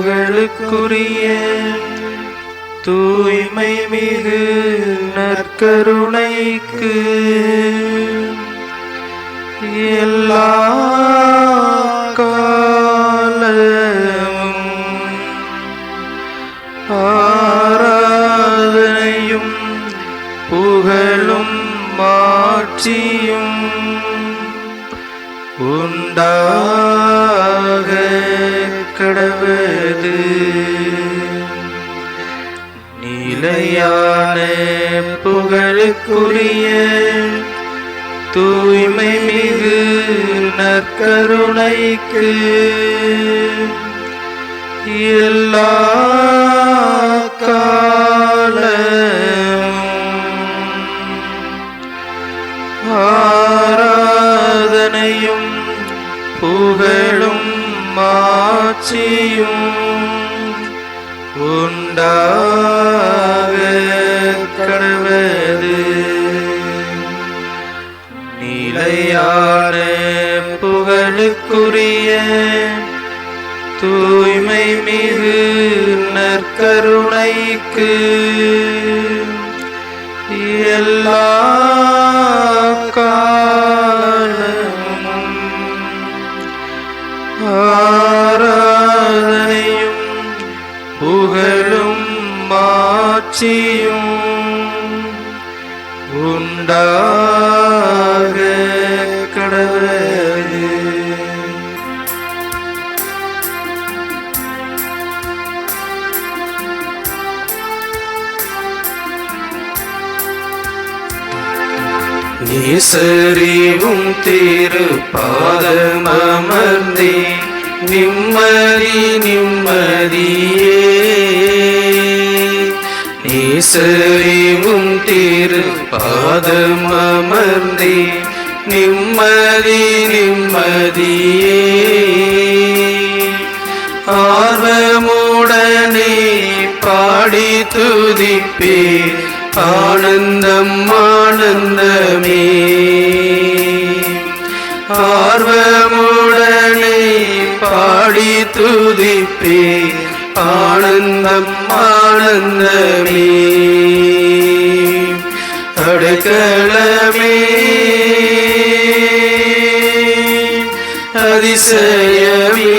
புகழுக்குரிய தூய்மை மிகு நற்கருணைக்கு எல்லா காலமும் ஆராதனையும் புகழும் மாட்சியும் உண்டாக கடவது. நிலையான புகழுக்குரிய தூய்மை மிகு நற்கருணைக்கு எல்லா காலமும் ஆராதனையும் புகழும் மாட்சியும் உண்டாக கடவது. நிலையான புகழுக்குரிய தூய்மை மிகு நற்கருணைக்கு எல்லா காலமும் ஆராதனையும் புகழும் மாட்சியும் உண்டாக கடவது. நேசறிவும் திரு பாதமர்ந்தே நிம்மதி நிம்மதியே. நேசறிவும் திரு பாதமர்ந்தே நிம்மதி நிம்மதியே. ஆர்வமுடனே பாடி துதிப்பே ஆனந்தம் ஆனந்தமே. ஆர்வமுடனே பாடி துதிப்பே ஆனந்தம் ஆனந்தமே. அடைக்கலமே அதிசயமே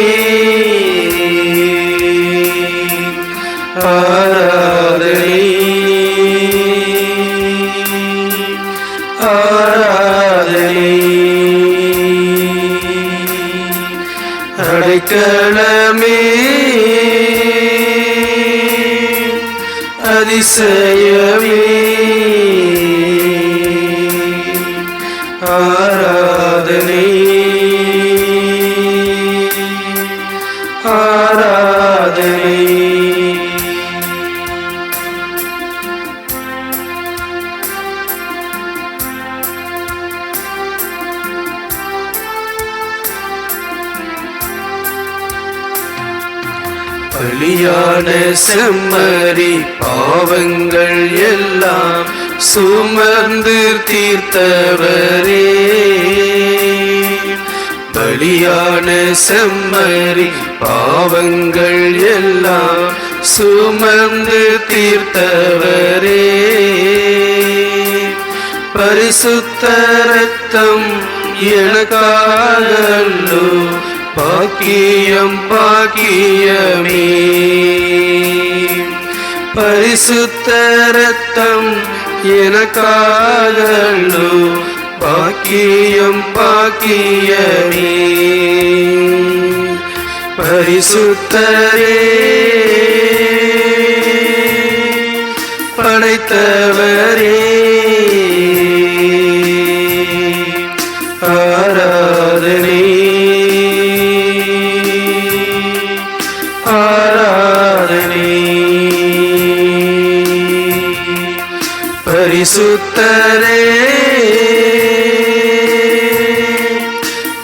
ஆராதனை ஆராதனை. அடைக்கலமே அதிசயமே ஆராதனை ஆராதனை. பலியான செம்மறி பாவங்கள் எல்லாம் சுமந்து தீர்த்தவரே. பலியான செம்மறி பாவங்கள் எல்லாம் சுமந்து தீர்த்தவரே. பரிசுத்த இரத்தம் எனக்காகல்லோ பாக்கியம் பாக்கியமே. பரிசுத்த இரத்தம் எனக்காகல்லோ பாக்கியம் பாக்கியமே. பரிசுத்தரே படைத்தவரே ஆராதனை ஆராதனை. பரிசுத்தரே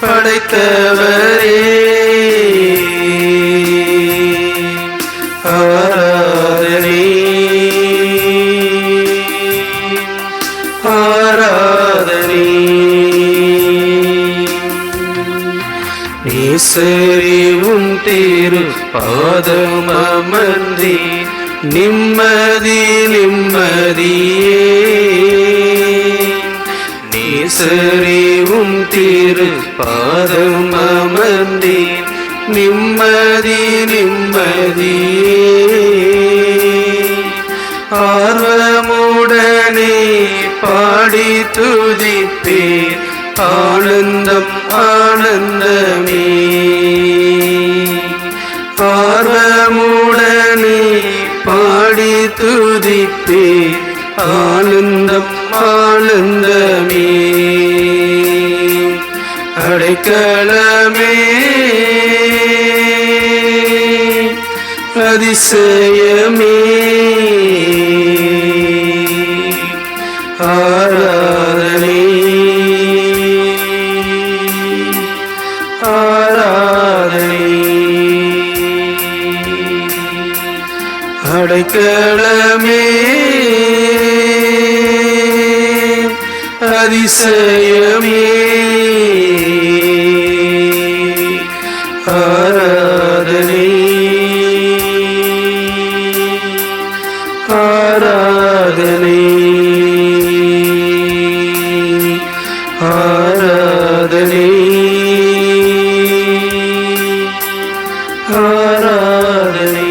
படைத்தவரே ஆராதனை ஆராதனை. நேசறிவும் திரு பாதம் அமர்ந்தேன். நிம்மதி நிம்மதியே நேசரேவும் திரு பாதம் அமர்ந்தேன். நிம்மதி நிம்மதியே ஆர்வமுடனே பாடி துதிப்பேன். ஆனந்தம் ஆனந்தமே ஆர்வமுடனே பாடி துதிப்பேன். ஆனந்தம் ஆனந்தமே அடைக்கலமே அதிசயமே ஆராதனை ஆராதனை அடைக்கலமே அதிசயமே ஆராதனை ஆராதனை ஆராதனை ஆராதனை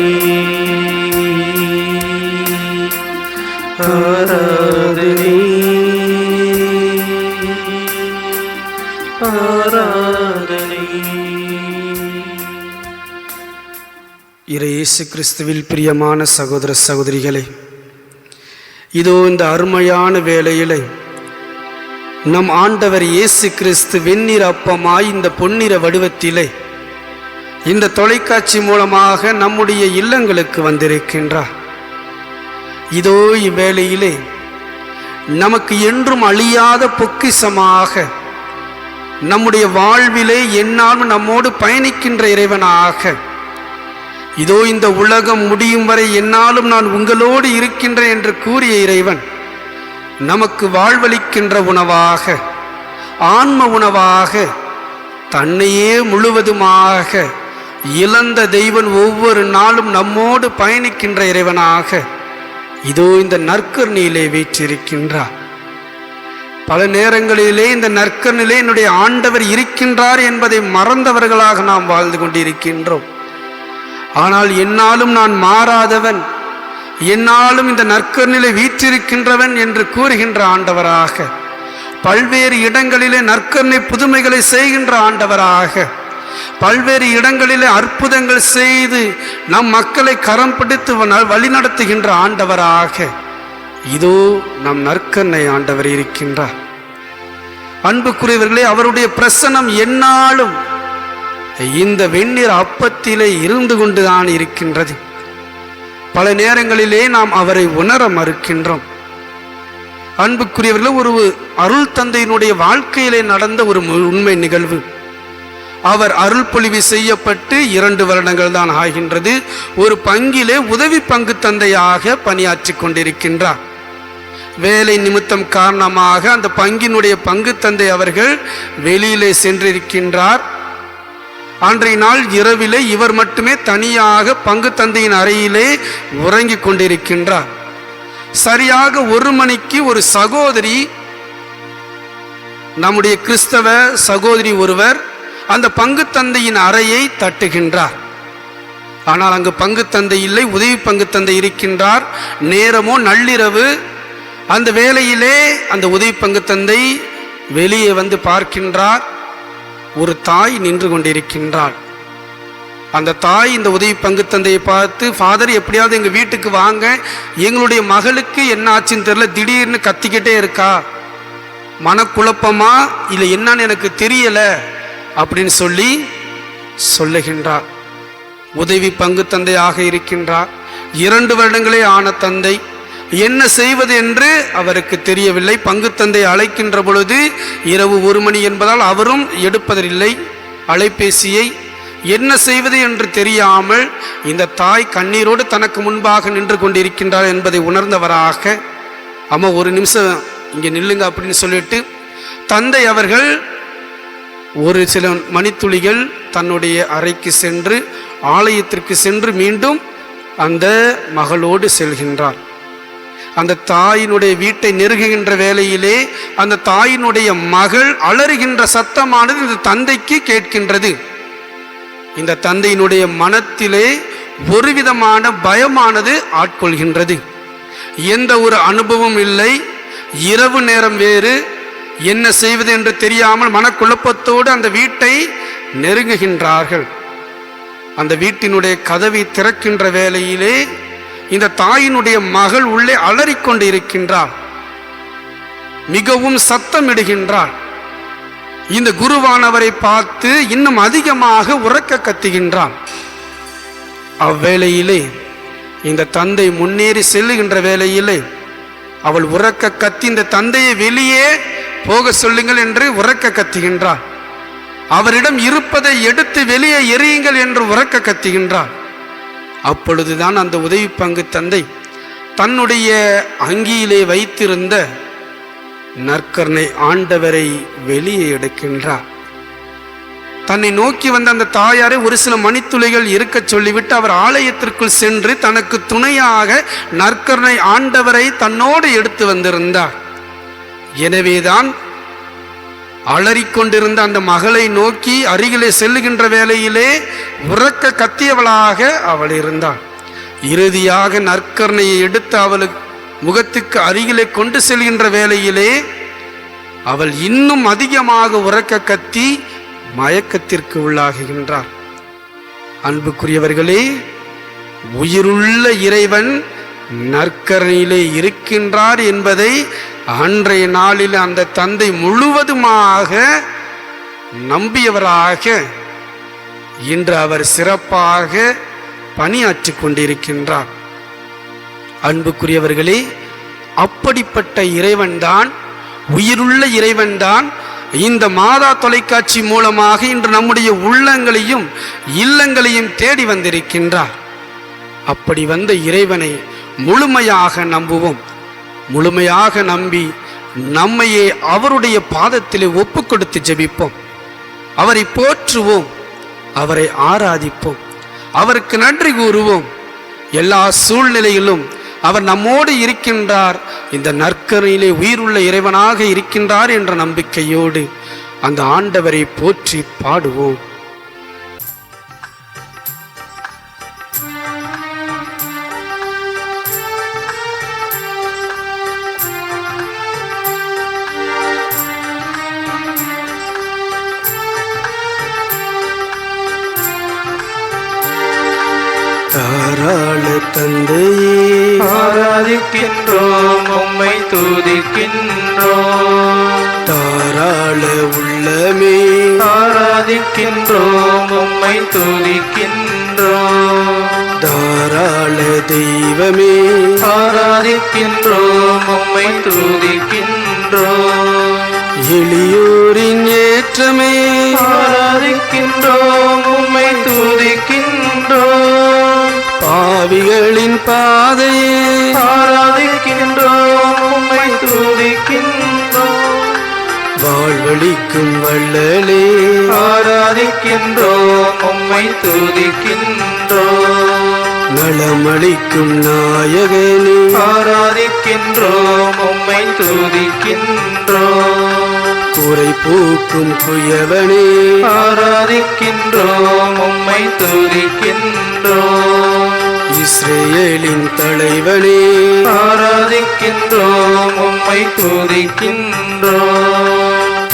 ஆராதனை ஆராதனை. இயேசு கிறிஸ்துவில் பிரியமான சகோதர சகோதரிகளே, இதோ இந்த அருமையான வேளையிலே நம் ஆண்டவர் இயேசு கிறிஸ்து வெண்ணிற அப்பமாய் இந்த பொன்னிற வடிவத்திலே இந்த தொலைக்காட்சி மூலமாக நம்முடைய இல்லங்களுக்கு வந்திருக்கின்றார். இதோ இவ்வேளையிலே நமக்கு என்றும் அழியாத பொக்கிஷமாக நம்முடைய வாழ்விலே எந்நாளும் நம்மோடு பயணிக்கின்ற இறைவனாக, இதோ இந்த உலகம் முடியும் வரை எந்நாளும் நான் உங்களோடு இருக்கின்றேன் என்று கூறிய இறைவன் நமக்கு வாழ்வளிக்கின்ற உணவாக, ஆன்ம உணவாக, தன்னையே முழுவதுமாக இழந்த தெய்வன் ஒவ்வொரு நாளும் நம்மோடு பயணிக்கின்ற இறைவனாக இதோ இந்த நற்கருணையிலே வீற்றிருக்கின்றார். பல நேரங்களிலே இந்த நற்கருணையிலே என்னுடைய ஆண்டவர் இருக்கின்றார் என்பதை மறந்தவர்களாக நாம் வாழ்ந்து கொண்டிருக்கின்றோம். ஆனால் என்னாலும் நான் மாறாதவன், என்னாலும் இந்த நற்கருணையிலே வீற்றிருக்கின்றவன் என்று கூறுகின்ற ஆண்டவராக, பல்வேறு இடங்களிலே நற்கருணை புதுமைகளை செய்கின்ற ஆண்டவராக, பல்வேறு இடங்களிலே அற்புதங்கள் செய்து நம் மக்களை கரம் பிடித்து வழிநடத்துகின்ற ஆண்டவராக இதோ நம் நற்கருணை ஆண்டவர் இருக்கின்றார். அன்புக்குரியவர்களே, அவருடைய பிரசன்னம் எந்நாளும் இந்த வெண்ணிற அப்பத்திலே இருந்து கொண்டுதான் இருக்கின்றது. பல நேரங்களிலே நாம் அவரை உணர மறுக்கின்றோம். அன்புக்குரியவர்களே, ஒரு அருள் தந்தையினுடைய வாழ்க்கையிலே நடந்த ஒரு உண்மை நிகழ்வு. அவர் அருள் பொழிவு செய்யப்பட்டு 2 வருடங்கள் தான் ஆகின்றது. ஒரு பங்கிலே உதவி பங்கு தந்தையாக பணியாற்றி கொண்டிருக்கின்றார். வேலை நிமித்தம் காரணமாக அந்த பங்கினுடைய பங்கு தந்தை அவர்கள் வெளியிலே சென்றிருக்கின்றார். அன்றைய நாள் இரவிலே இவர் மட்டுமே தனியாக பங்கு தந்தையின் அறையிலே உறங்கிக் கொண்டிருக்கின்றார். சரியாக 1 மணிக்கு ஒரு சகோதரி, நம்முடைய கிறிஸ்தவ சகோதரி ஒருவர் அந்த பங்கு தந்தையின் அறையை தட்டுகின்றார். ஆனால் அங்கு பங்கு தந்தை இல்லை, உதவி பங்கு தந்தை இருக்கின்றார். நேரமோ நள்ளிரவு. அந்த வேளையிலே அந்த உதவி பங்கு தந்தை வெளியே வந்து பார்க்கின்றார். ஒரு தாய் நின்று கொண்டிருக்கின்றாள். அந்த தாய் இந்த உதவி பங்கு தந்தையை பார்த்து, ஃபாதர் எப்படியாவது எங்கள் வீட்டுக்கு வாங்க, எங்களுடைய மகளுக்கு என்ன ஆச்சுன்னு தெரியல, திடீர்னு கத்திக்கிட்டே இருக்கா, மனக்குழப்பமா இல்லை என்னன்னு எனக்கு தெரியலை அப்படின்னு சொல்லி சொல்லுகின்றார். உதவி பங்கு தந்தையாக இருக்கின்றார். 2 வருடங்களே ஆன தந்தை. என்ன செய்வது என்று அவருக்கு தெரியவில்லை. பங்கு தந்தை அழைக்கின்ற பொழுது இரவு 1 மணி என்பதால் அவரும் எடுப்பதில்லை அலைபேசியை. என்ன செய்வது என்று தெரியாமல் இந்த தாய் கண்ணீரோடு தனக்கு முன்பாக நின்று கொண்டிருக்கின்றார் என்பதை உணர்ந்தவராக, அம்மா 1 நிமிஷம் இங்கே நில்லுங்க அப்படின்னு சொல்லிட்டு தந்தை அவர்கள் ஒரு சில மணித்துளிகள் தன்னுடைய அறைக்கு சென்று ஆலயத்திற்கு சென்று மீண்டும் அந்த மகளோடு செல்கின்றார். அந்த தாயினுடைய வீட்டை நெருங்குகின்ற வேளையிலே அந்த தாயினுடைய மகள் அலறுகின்ற சத்தமானது இந்த தந்தைக்கு கேட்கின்றது. இந்த தந்தையினுடைய மனத்திலே ஒரு விதமான பயமானது ஆட்கொள்கின்றது. எந்த ஒரு அனுபவம் இல்லை, இரவு நேரம் வேறு, என்ன செய்வது என்று தெரியாமல் மனக்குழப்பத்தோடு அந்த வீட்டை நெருங்குகின்றார்கள். அந்த வீட்டினுடைய கதவை திறக்கின்ற வேளையிலே இந்த தாயினுடைய மகள் உள்ளே அலறிக்கொண்டு இருக்கின்றாள், மிகவும் சத்தமிடுகின்றாள். இந்த குருவானவரை பார்த்து இன்னும் அதிகமாக உரக்க கத்துகின்றான். அவ்வேளையிலே இந்த தந்தை முன்னேறி செல்லுகின்ற வேளையிலே அவள் உரக்க கத்தி இந்த தந்தையை வெளியே போக சொல்லுங்கள் என்று உரக்க கத்துகின்றாள். அவரிடம் இருப்பதை எடுத்து வெளியே எறியுங்கள் என்று உரக்க கத்துகின்றாள். அப்பொழுதுதான் அந்த உதவி பங்கு தந்தை தன்னுடைய அங்கியிலே வைத்திருந்த நற்கருணை ஆண்டவரை வெளியே எடுக்கின்றார். தன்னை நோக்கி வந்த அந்த தாயாரை ஒரு சில மணித்துளிகள் இருக்க சொல்லிவிட்டு அவர் ஆலயத்திற்குள் சென்று தனக்கு துணையாக நற்கருணை ஆண்டவரை தன்னோடு எடுத்து வந்திருந்தார். எனவேதான் அலறிக்கொண்டிருந்த அந்த மகளை நோக்கி அருகிலே செல்லுகின்ற வேளையிலே உரக்க கத்தியவளாக அவள் இருந்தாள். இறுதியாக நற்கருணையை எடுத்து அவளுக்கு முகத்துக்கு அருகிலே கொண்டு செல்கின்ற வேளையிலே அவள் இன்னும் அதிகமாக உரக்க கத்தி மயக்கத்திற்கு உள்ளாகுகின்றார். அன்புக்குரியவர்களே, உயிருள்ள இறைவன் நற்கருணையிலே இருக்கின்றார் என்பதை அன்றைய நாளில் அந்த தந்தை முழுவதுமாக நம்பியவராக இன்று அவர் சிறப்பாக பணியாற்றிக் கொண்டிருக்கின்றார். அன்புக்குரியவர்களே, அப்படிப்பட்ட இறைவன்தான், உயிருள்ள இறைவன்தான் இந்த மாதா தொலைக்காட்சி மூலமாக இன்று நம்முடைய உள்ளங்களையும் இல்லங்களையும் தேடி வந்திருக்கின்றார். அப்படி வந்த இறைவனை முழுமையாக நம்புவோம். முழுமையாக நம்பி நம்மையே அவருடைய பாதத்திலே ஒப்பு கொடுத்து ஜெபிப்போம். அவரை போற்றுவோம், அவரை ஆராதிப்போம், அவருக்கு நன்றி கூறுவோம். எல்லா சூழ்நிலையிலும் அவர் நம்மோடு இருக்கின்றார், இந்த நற்கருணையிலே உயிருள்ள இறைவனாக இருக்கின்றார் என்ற நம்பிக்கையோடு அந்த ஆண்டவரை போற்றி பாடுவோம். தாராள தந்தையே ஆராதிக்கின்றோம், உம்மை துதிக்கின்றோம். தாராள உள்ளமே ஆராதிக்கின்றோம், உம்மை துதிக்கின்றோம். தாராள தெய்வமே ஆராதிக்கின்றோம், உம்மை துதிக்கின்றோம். எளியோரின் ஏற்றமே ஆராதிக்கின்றோம், உம்மை துதிக்கின்றோம். பாவிகளின் பாதையே ஆராதிக்கின்றோம், உம்மை துதிக்கின்றோம். வாழ்வழிக்கும் வள்ளலே ஆராதிக்கின்றோம், உம்மை துதிக்கின்றோம். நலமளிக்கும் நாயகனே ஆராதிக்கின்றோம், உம்மை துதிக்கின்றோம். குறை போக்கும் குயவனே ஆராதிக்கின்றோம், உம்மை துதிக்கின்றோம். இஸ்ரேலின் தலைவனே ஆராதிக்கின்றோம், உம்மை துதிக்கின்றோம்.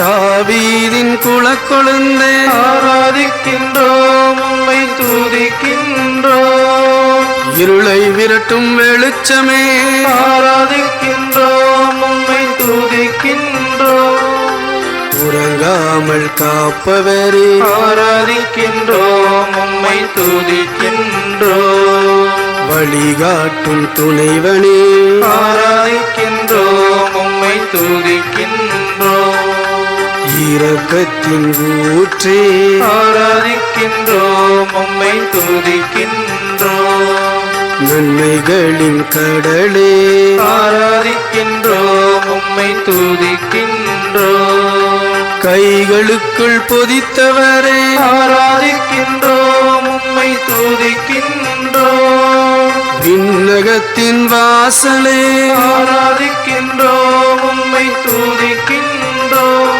தாவீதின் குலக்கொழுந்தே ஆராதிக்கின்றோம், உம்மை துதிக்கின்றோம். இருளை விரட்டும் வெளிச்சமே ஆராதிக்கின்றோம், உம்மை துதிக்கின்றோம். உறங்காமல் காப்பவரே ஆராதிக்கின்றோம், உம்மை துதிக்கின்றோம். வழிகாட்டும் துணைவனே ஆராதிக்கின்றோம், உம்மை துதிக்கின்றோம். இரக்கத்தின் ஊற்றே ஆராதிக்கின்றோம், உம்மை துதிக்கின்றோம். நன்மைகளின் கடலே ஆராதிக்கின்றோம், உம்மை துதிக்கின்றோம். கைகளுக்குள் பொதித்தவரே ஆராதிக்கின்றோம் உம்மை துதிக்கின்றோம். விண்ணகத்தின் வாசலே ஆராதிக்கின்றோம் உம்மை துதிக்கின்றோம்.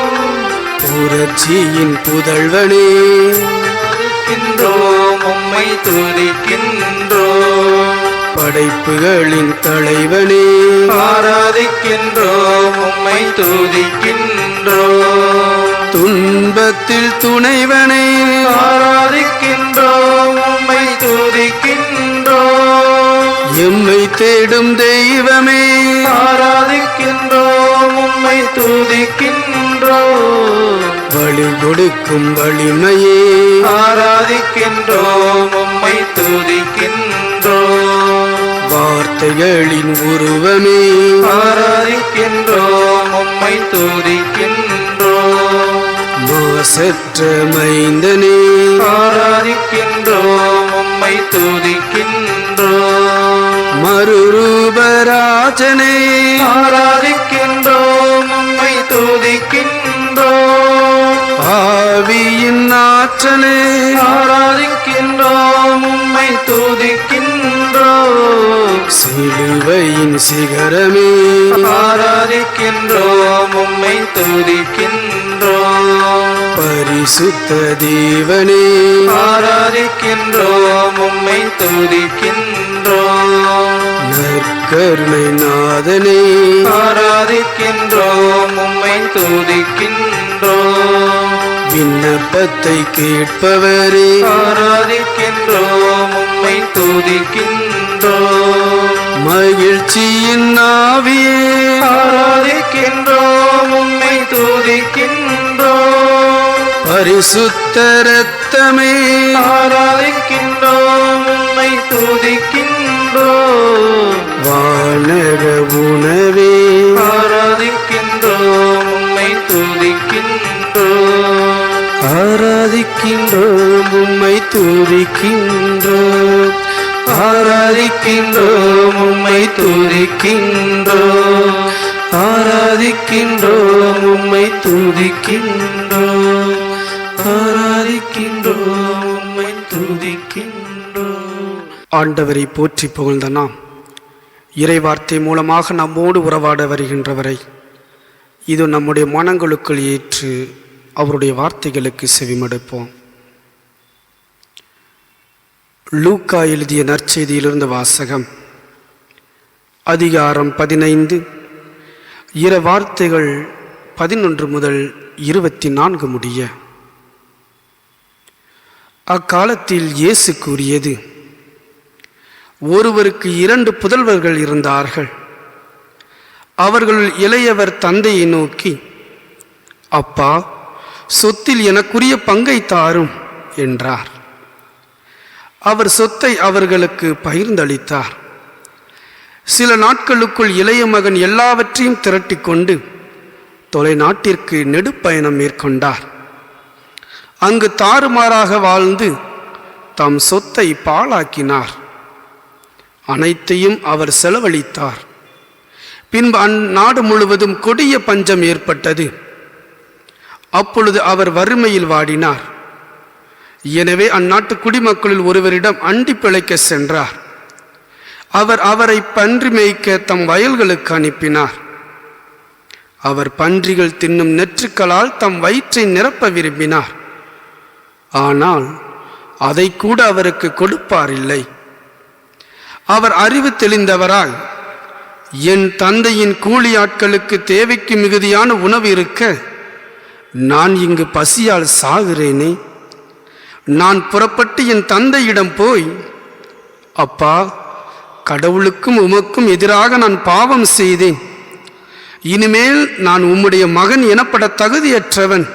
புரட்சியின் புதல்வனே ஆராதிக்கின்றோம் உம்மை துதிக்கின்றோம். படைப்புகளின் தலைவனே ஆராதிக்கின்றோம் உம்மை துதிக்கின்றோம். துன்பத்தில் துணைவனே ஆராதிக்கின்றோம் உம்மை துதிக்கின்றோம். எம்மை தேடும் தெய்வமே ஆராதிக்கின்றோம் உம்மை துதிக்கின்றோம். வழி கொடுக்கும் வலிமையே ஆராதிக்கின்றோம் உம்மை துதிக்கின்றோம். வார்த்தைகளின் உருவமே ஆராதிக்கின்றோம் உம்மை துதிக்கின்றோம். மாசற்ற மைந்தனே ஆராதிக்கின்றோம் உம்மை துதிக்கின்றோம். மறுரூபராஜனே ஆராதிக்கின்றோம் உம்மை துதிக்கின்றோம். ஆவியின் ஆற்றலே ஆராதிக்கின்றோம் உம்மை துதிக்கின்றோம். சிலுவையின் சிகரமே ஆராதிக்கின்றோம் உம்மை துதிக்கின்றோம். பரிசுத்த தேவனே ஆராதிக்கின்றோம் உம்மை துதிக்கின்றோம். நற்கருணை நாதனே ஆராதிக்கின்றோம் உம்மை துதிக்கின்றோம். விண்ணப்பத்தை கேட்பவரே ஆராதிக்கின்றோம் உம்மை துதிக்கின்றோம். மகிழ்ச்சியின் ஆவியே ஆராதிக்கின்றோம் உம்மை துதிக்கின்றோம். பரிசுத்த இரத்தமே ஆராதிக்கின்றோம் உம்மை துதிக்கின்றோம். வானக உணவே ஆராதிக்கின்றோம் உம்மை துதிக்கின்றோம். ஆராதிக்கின்றோம் உம்மை துதிக்கின்றோம். ஆராதிக்கின்றோம் உம்மை துதிக்கின்றோம். ஆராதிக்கின்றோம் உம்மை துதிக்கின்றோம். ஆராதிக்கின்றோம் உம்மை துதிக்கின்றோம். ஆண்டவரை போற்றி புகழ்ந்த நாம் இறைவார்த்தை மூலமாக நம்மோடு உறவாட வருகின்றவரை இது நம்முடைய மனங்களுக்குள் ஏற்று அவருடைய வார்த்தைகளுக்கு செவிமடுப்போம். லூக்கா எழுதிய நற்செய்தியிலிருந்து வாசகம். அதிகாரம் 15 இற வார்த்தைகள் 11 முதல் 24 முடிய. அக்காலத்தில் இயேசு கூறியது, ஒருவருக்கு 2 புதல்வர்கள் இருந்தார்கள். அவர்களுள் இளையவர் தந்தையை நோக்கி, அப்பா, சொத்தில் எனக்குரிய பங்கை தாரும் என்றார். அவர் சொத்தை அவர்களுக்கு பகிர்ந்தளித்தார். சில நாட்களுக்குள் இளைய மகன் எல்லாவற்றையும் திரட்டிக்கொண்டு தொலைநாட்டிற்கு நெடுப்பயணம் மேற்கொண்டார். அங்கு தாறுமாறாக வாழ்ந்து தம் சொத்தை பாழாக்கினார். அனைத்தையும் அவர் செலவழித்தார். பின்பு அந்நாடு முழுவதும் கொடிய பஞ்சம் ஏற்பட்டது. அப்பொழுது அவர் வறுமையில் வாடினார். எனவே அந்நாட்டு குடிமக்களில் ஒருவரிடம் அண்டி பிழைக்க சென்றார். அவர் அவரை பன்றி மேய்க்க தம் வயல்களுக்கு அனுப்பினார். அவர் பன்றிகள் தின்னும் நெற்றுக்களால் தம் வயிற்றை நிரப்ப விரும்பினார். ஆனால் அதை கூட அவருக்கு கொடுப்பாரில்லை. அவர் அறிவு தெளிந்தவராய், என் தந்தையின் கூலி ஆட்களுக்கு தேவைக்கு மிகுதியான உணவு இருக்க நான் இங்கு பசியால் சாகிறேனே. நான் புறப்பட்டு என் தந்தையிடம் போய், அப்பா, கடவுளுக்கும் உமக்கும் எதிராக நான் பாவம் செய்தேன். இனிமேல் நான் உம்முடைய மகன் எனப்பட தகுதியற்றவன்.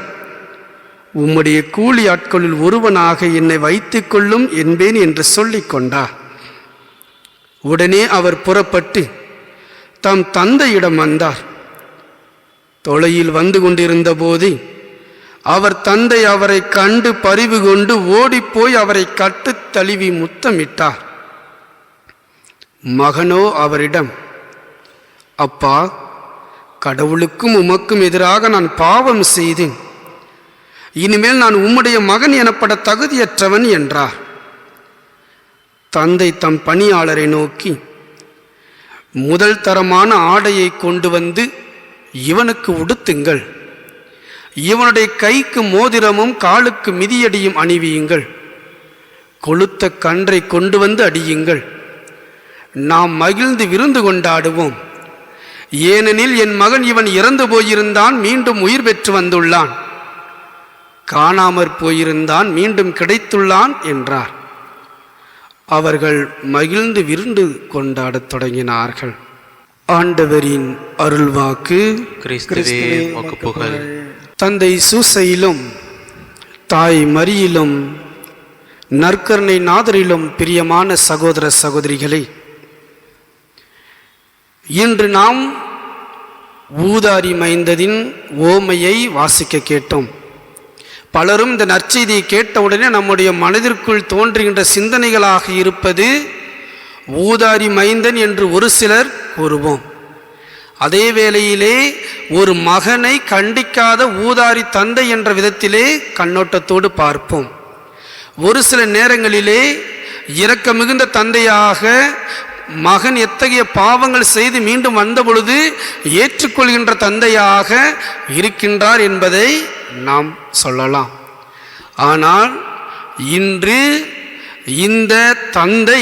உம்முடைய கூலி ஆட்களுள் ஒருவனாக என்னை வைத்துக் கொள்ளும் என்பேன் என்று சொல்லிக் கொண்டார். உடனே அவர் புறப்பட்டு தம் தந்தையிடம் வந்தார். தொலையில் வந்து கொண்டிருந்த போது அவர் தந்தை அவரை கண்டு பரிவு கொண்டு ஓடிப்போய் அவரை கட்டுத் தழுவி முத்தமிட்டார். மகனோ அவரிடம், அப்பா, கடவுளுக்கும் உமக்கும் எதிராக நான் பாவம் செய்தேன். இனிமேல் நான் உம்முடைய மகன் எனப்பட தகுதியற்றவன் என்றார். தந்தை தம் பணியாளரை நோக்கி, முதல் தரமான ஆடையை கொண்டு வந்து இவனுக்கு உடுத்துங்கள், இவனுடைய கைக்கு மோதிரமும் காலுக்கு மிதியடியும் அணிவியுங்கள், கொழுத்த கன்றை கொண்டு வந்து அடியுங்கள், நாம் மகிழ்ந்து விருந்து கொண்டாடுவோம். ஏனெனில் என் மகன் இவன் இறந்து போயிருந்தான், மீண்டும் உயிர் பெற்று வந்துள்ளான், காணாமற் போயிருந்தான், மீண்டும் கிடைத்துள்ளான் என்றார். அவர்கள் மகிழ்ந்து விருந்து கொண்டாடத் தொடங்கினார்கள். ஆண்டவரின் அருள்வாக்கு. கிறிஸ்துவே உமக்கு புகழ். தந்தை சூசையிலும் தாய் மரியிலும் நற்கருணை நாதரிலும் பிரியமான சகோதர சகோதரிகளே, இன்று நாம் ஊதாரி மைந்ததின் ஓமையை வாசிக்க கேட்டோம். பலரும் இந்த நற்செய்தியை கேட்டவுடனே நம்முடைய மனதிற்குள் தோன்றுகின்ற சிந்தனைகளாக இருப்பது ஊதாரி மைந்தன் என்று ஒரு சிலர் கூறுவோம். அதே வேளையிலே ஒரு மகனை கண்டிக்காத ஊதாரி தந்தை என்ற விதத்திலே கண்ணோட்டத்தோடு பார்ப்போம். ஒரு சில நேரங்களிலே இரக்க மிகுந்த தந்தையாக மகன் எத்தகைய பாவங்கள் செய்து மீண்டும் வந்த பொழுது ஏற்றுக்கொள்கின்ற தந்தையாக இருக்கின்றார் என்பதை நாம் சொல்லலாம். ஆனால் இன்று இந்த தந்தை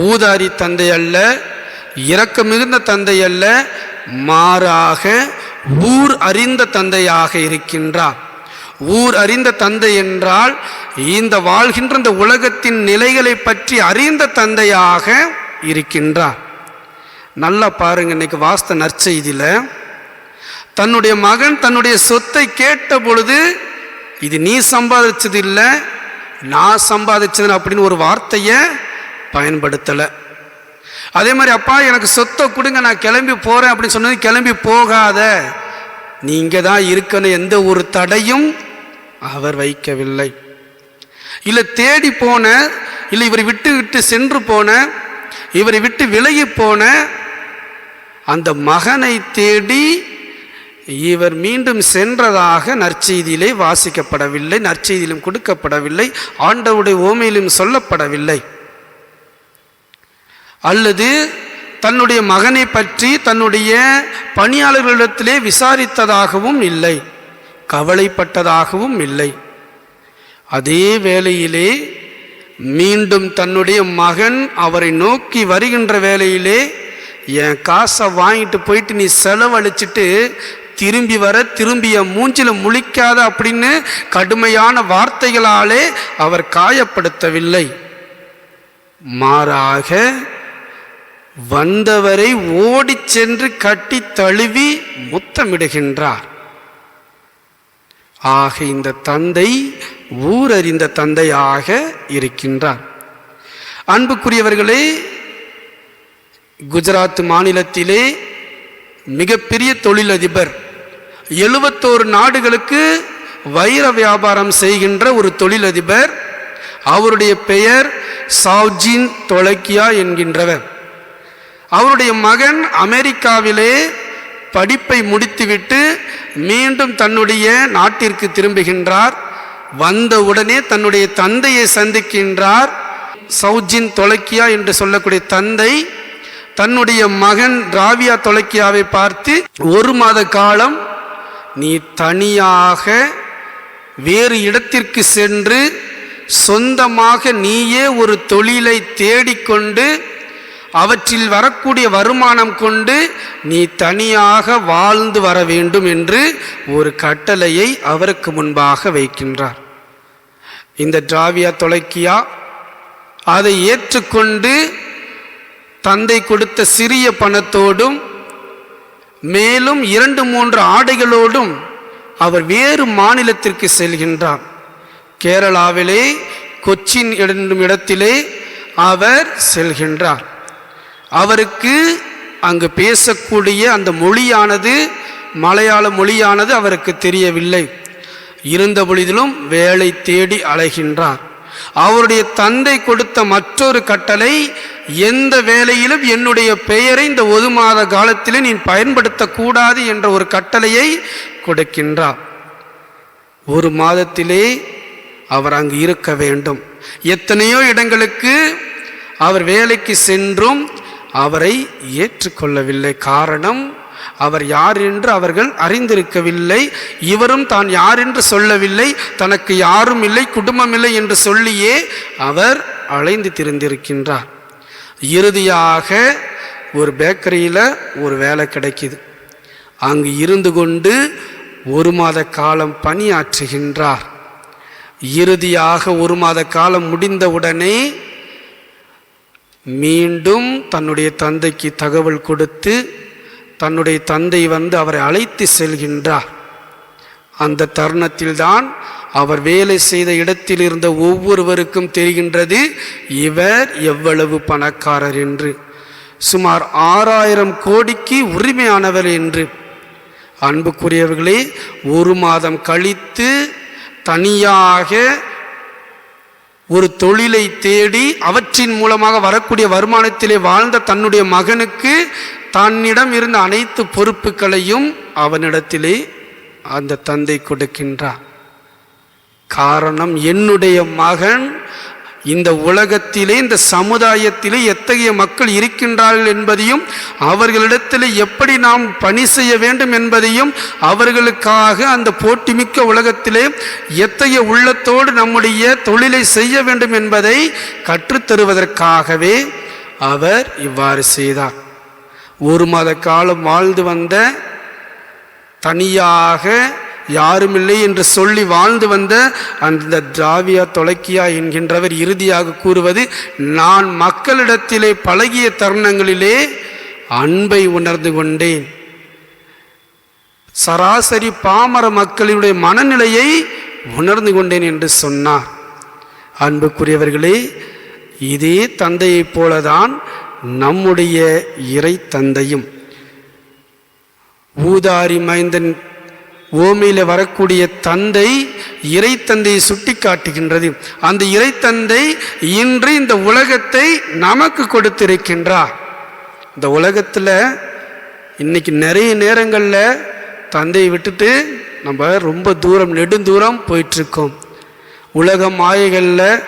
ஊதாரி தந்தை அல்ல, இரக்க மிகுந்த தந்தை அல்ல, மாறாக ஊர் அறிந்த தந்தையாக இருக்கின்றார். ஊர் அறிந்த தந்தை என்றால் இந்த வாழ்கின்ற இந்த உலகத்தின் நிலைகளை பற்றி அறிந்த தந்தையாக இருக்கின்றார். நல்லா பாருங்க, இன்னைக்கு வாஸ்த நற்செய்தியில் தன்னுடைய மகன் தன்னுடைய சொத்தை கேட்ட பொழுது, இது நீ சம்பாதிச்சது இல்லை, நான் சம்பாதிச்சது அப்படின்னு ஒரு வார்த்தையை பயன்படுத்தலை. அதே மாதிரி, அப்பா எனக்கு சொத்தை கொடுங்க, நான் கிளம்பி போகிறேன் அப்படின்னு சொன்னது கிளம்பி போகாத, நீங்கள் தான் இருக்கணும், எந்த ஒரு தடையும் அவர் வைக்கவில்லை. இல்லை தேடி போன, இல்லை இவரை விட்டு விட்டு சென்று போன, இவரை விட்டு விலகி போன அந்த மகனை தேடி இவர் மீண்டும் சென்றதாக நற்செய்தியிலே வாசிக்கப்படவில்லை, நற்செய்தியிலும் கொடுக்கப்படவில்லை, ஆண்டவருடைய ஓமையிலும் சொல்லப்படவில்லை. அல்லது தன்னுடைய மகனை பற்றி தன்னுடைய பணியாளர்களிடத்திலே விசாரித்ததாகவும் இல்லை, கவலைப்பட்டதாகவும் இல்லை. அதே வேளையிலே மீண்டும் தன்னுடைய மகன் அவரை நோக்கி வருகின்ற வேளையிலே, என் காசை வாங்கிட்டு போயிட்டு நீ செலவழிச்சிட்டு திரும்பி வர, திரும்பிய மூஞ்சில முழிக்காத அப்படின்னு கடுமையான வார்த்தைகளாலே அவர் காயப்படுத்தவில்லை. மாறாக வந்தவரை ஓடிச் சென்று கட்டி தழுவி முத்தமிடுகின்றார். ஆக இந்த தந்தை ஊரறிந்த தந்தையாக இருக்கின்றார். அன்புக்குரியவர்களே, குஜராத் மாநிலத்திலே மிகப்பெரிய தொழிலதிபர், 71 நாடுகளுக்கு வைர வியாபாரம் செய்கின்ற ஒரு தொழிலதிபர், அவருடைய பெயர் சாவ்ஜின் தொலக்கியா என்கின்றவர். அவருடைய மகன் அமெரிக்காவிலே படிப்பை முடித்துவிட்டு மீண்டும் தன்னுடைய நாட்டிற்கு திரும்புகின்றார். வந்தவுடனே தன்னுடைய தந்தையை சந்திக்கின்றார். சௌஜின் தொலக்கியா என்று சொல்லக்கூடிய தந்தை தன்னுடைய மகன் ராவியா தொலக்கியாவை பார்த்து, 1 மாத காலம் நீ தனியாக வேறு இடத்திற்கு சென்று சொந்தமாக நீயே ஒரு தொழிலை தேடிக்கொண்டு அவற்றில் வரக்கூடிய வருமானம் கொண்டு நீ தனியாக வாழ்ந்து வர வேண்டும் என்று ஒரு கட்டளையை அவருக்கு முன்பாக வைக்கின்றார். இந்த ராவியா தொலக்கியா அதை ஏற்றுக்கொண்டு தந்தை கொடுத்த சிறிய பணத்தோடும் மேலும் 2-3 ஆடைகளோடும் அவர் வேறு மாநிலத்திற்கு செல்கின்றார். கேரளாவிலே கொச்சின் என்னும் இடத்திலே அவர் செல்கின்றார். அவருக்கு அங்கு பேசக்கூடிய அந்த மொழியானது, மலையாள மொழியானது அவருக்கு தெரியவில்லை. இருந்த பொழுதிலும் வேலை தேடி அலைகின்றார். அவருடைய தந்தை கொடுத்த மற்றொரு கட்டளை, எந்த வேலையிலும் என்னுடைய பெயரை இந்த 1 மாத காலத்திலே நீ பயன்படுத்தக்கூடாது என்ற ஒரு கட்டளையை கொடுக்கின்றார். 1 மாதத்திலே அவர் அங்கு இருக்க வேண்டும். எத்தனையோ இடங்களுக்கு அவர் வேலைக்கு சென்றும் அவரை ஏற்றுக்கொள்ளவில்லை. காரணம், அவர் யார் என்று அவர்கள் அறிந்திருக்கவில்லை. இவரும் தான் யார் என்று சொல்லவில்லை. தனக்கு யாரும் இல்லை, குடும்பம் இல்லை என்று சொல்லியே அவர் அலைந்து திரிந்திருக்கின்றார். இறுதியாக ஒரு பேக்கரியில் ஒரு வேலை கிடைக்குது. அங்கு இருந்து கொண்டு 1 மாத காலம் பணியாற்றுகின்றார். இறுதியாக 1 மாத காலம் முடிந்தவுடனே மீண்டும் தன்னுடைய தந்தைக்கு தகவல் கொடுத்து தன்னுடைய தந்தை அவரை அழைத்து செல்கின்றார். அந்த தருணத்தில்தான் அவர் வேலை செய்த இடத்தில் இருந்த ஒவ்வொருவருக்கும் தெரிகின்றது இவர் எவ்வளவு பணக்காரர் என்று. சுமார் 6000 கோடிக்கு உரிமையானவர் என்று. அன்புக்குரியவர்களே, 1 மாதம் கழித்து தனியாக ஒரு தொழிலை தேடி அவற்றின் மூலமாக வரக்கூடிய வருமானத்திலே வாழ்ந்த தன்னுடைய மகனுக்கு தன்னிடம் இருந்த அனைத்து பொறுப்புகளையும் அவனிடத்திலே அந்த தந்தை கொடுக்கின்றார். காரணம், என்னுடைய மகன் இந்த உலகத்திலே, இந்த சமுதாயத்திலே எத்தகைய மக்கள் இருக்கின்றார்கள் என்பதையும் அவர்களிடத்தில் எப்படி நாம் பணி செய்ய வேண்டும் என்பதையும் அவர்களுக்காக அந்த போட்டிமிக்க உலகத்திலே எத்தகைய உள்ளத்தோடு நம்முடைய தொழிலை செய்ய வேண்டும் என்பதை கற்றுத்தருவதற்காகவே அவர் இவ்வாறு செய்தார். 1 மாத காலம் வாழ்ந்து வந்த, தனியாக யாருமில்லை என்று சொல்லி வாழ்ந்து வந்த அந்த திராவியா தொலைக்கியா என்கின்றவர் இறுதியாக கூறுவது, நான் மக்களிடத்திலே பழகிய தருணங்களிலே அன்பை உணர்ந்து கொண்டேன். சராசரி பாமர மக்களுடைய மனநிலையை உணர்ந்து கொண்டேன் என்று சொன்னார். அன்புக்குரியவர்களே, இதே தந்தையைப் போலதான் நம்முடைய இறை தந்தையும். ஊதாரி மைந்தன் ஓமையில வரக்கூடிய தந்தை இறை தந்தையை சுட்டி காட்டுகின்றது. அந்த இறை தந்தை இன்று இந்த உலகத்தை நமக்கு கொடுத்திருக்கின்றார். இந்த உலகத்தில் இன்னைக்கு நிறைய நேரங்களில் தந்தையை விட்டுட்டு நம்ம ரொம்ப தூரம், நெடுந்தூரம் போயிட்டுருக்கோம். உலக மாயைகளில்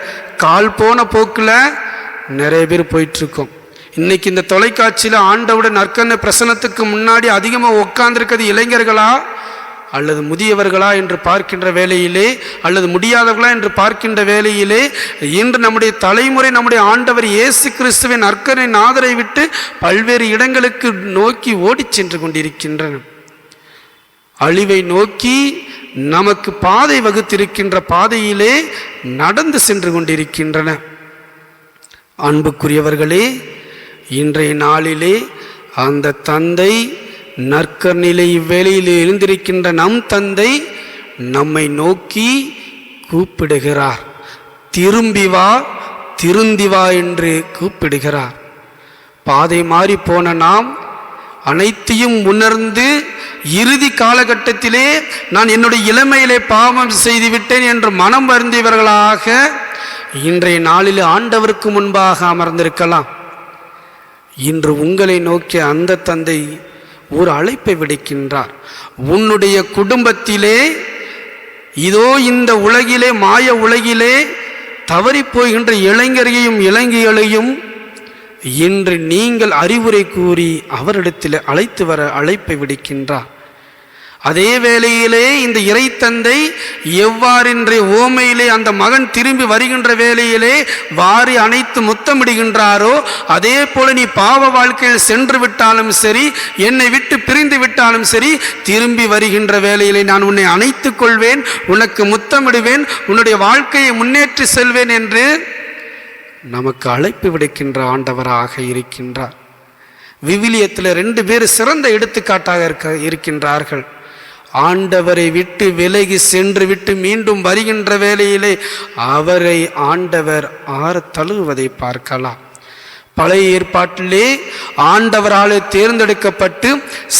கால் போன போக்கில் நிறைய பேர் போயிட்டுருக்கோம். இன்னைக்கு இந்த தொலைக்காட்சியில் ஆண்டவுடைய நற்கண்ண பிரசனத்துக்கு முன்னாடி அதிகமாக உட்கார்ந்துருக்கிறது இளைஞர்களா அல்லது முதியவர்களா என்று பார்க்கின்ற வேளையிலே, அல்லது முடியாதவர்களா என்று பார்க்கின்ற வேளையிலே, இன்று நம்முடைய தலைமுறை நம்முடைய ஆண்டவர் இயேசு கிறிஸ்துவின் நற்கரை நாதரை விட்டு பல்வேறு இடங்களுக்கு நோக்கி ஓடி சென்று கொண்டிருக்கின்றன. அழிவை நோக்கி நமக்கு பாதை வகுத்திருக்கின்ற பாதையிலே நடந்து சென்று கொண்டிருக்கின்றன. அன்புக்குரியவர்களே, இன்றைய நாளிலே அந்த தந்தை நற்கர்நிலை இவ்வேளையில் எழுந்திருக்கின்ற நம் தந்தை நம்மை நோக்கி கூப்பிடுகிறார். திரும்பி வா, திருந்தி வா என்று கூப்பிடுகிறார். பாதை மாறி போன நாம் அனைத்தையும் உணர்ந்து இறுதி காலகட்டத்திலே நான் என்னுடைய இளமையிலே பாவம் செய்துவிட்டேன் என்று மனம் வருந்தியவர்களாக இன்றைய நாளில் ஆண்டவருக்கு முன்பாக அமர்ந்திருக்கலாம். இன்று உங்களை நோக்கிய அந்த தந்தை ஒரு அழைப்பை விடுக்கின்றார். உன்னுடைய குடும்பத்திலே, இதோ இந்த உலகிலே, மாய உலகிலே தவறி போகின்ற இளைஞரையும் இளைஞர்களையும் இன்று நீங்கள் அறிவுரை கூறி அவரிடத்தில் அழைத்து வர அழைப்பை விடுக்கின்றார். அதே வேளையிலே இந்த இறை தந்தை எவ்வாறு இன்றைய ஓமையிலே அந்த மகன் திரும்பி வருகின்ற வேளையிலே வாரி அணைத்து முத்தமிடுகின்றாரோ, அதே போல நீ பாவ வாழ்க்கையில் சென்று விட்டாலும் சரி, என்னை விட்டு பிரிந்து விட்டாலும் சரி, திரும்பி வருகின்ற வேளையிலே நான் உன்னை அணைத்துக் கொள்வேன், உனக்கு முத்தமிடுவேன், உன்னுடைய வாழ்க்கையை முன்னேற்றி செல்வேன் என்று நமக்கு அழைப்பு விடுக்கின்ற ஆண்டவராக இருக்கின்றார். விவிலியத்தில் 2 பேர் சிறந்த எடுத்துக்காட்டாக இருக்கின்றார்கள். ஆண்டவரை விட்டு விலகி சென்று விட்டு மீண்டும் வருகின்ற வேளையிலே அவரை ஆண்டவர் தழுவுவதை பார்க்கலாம். பழைய ஏற்பாட்டிலே ஆண்டவராலே தேர்ந்தெடுக்கப்பட்டு,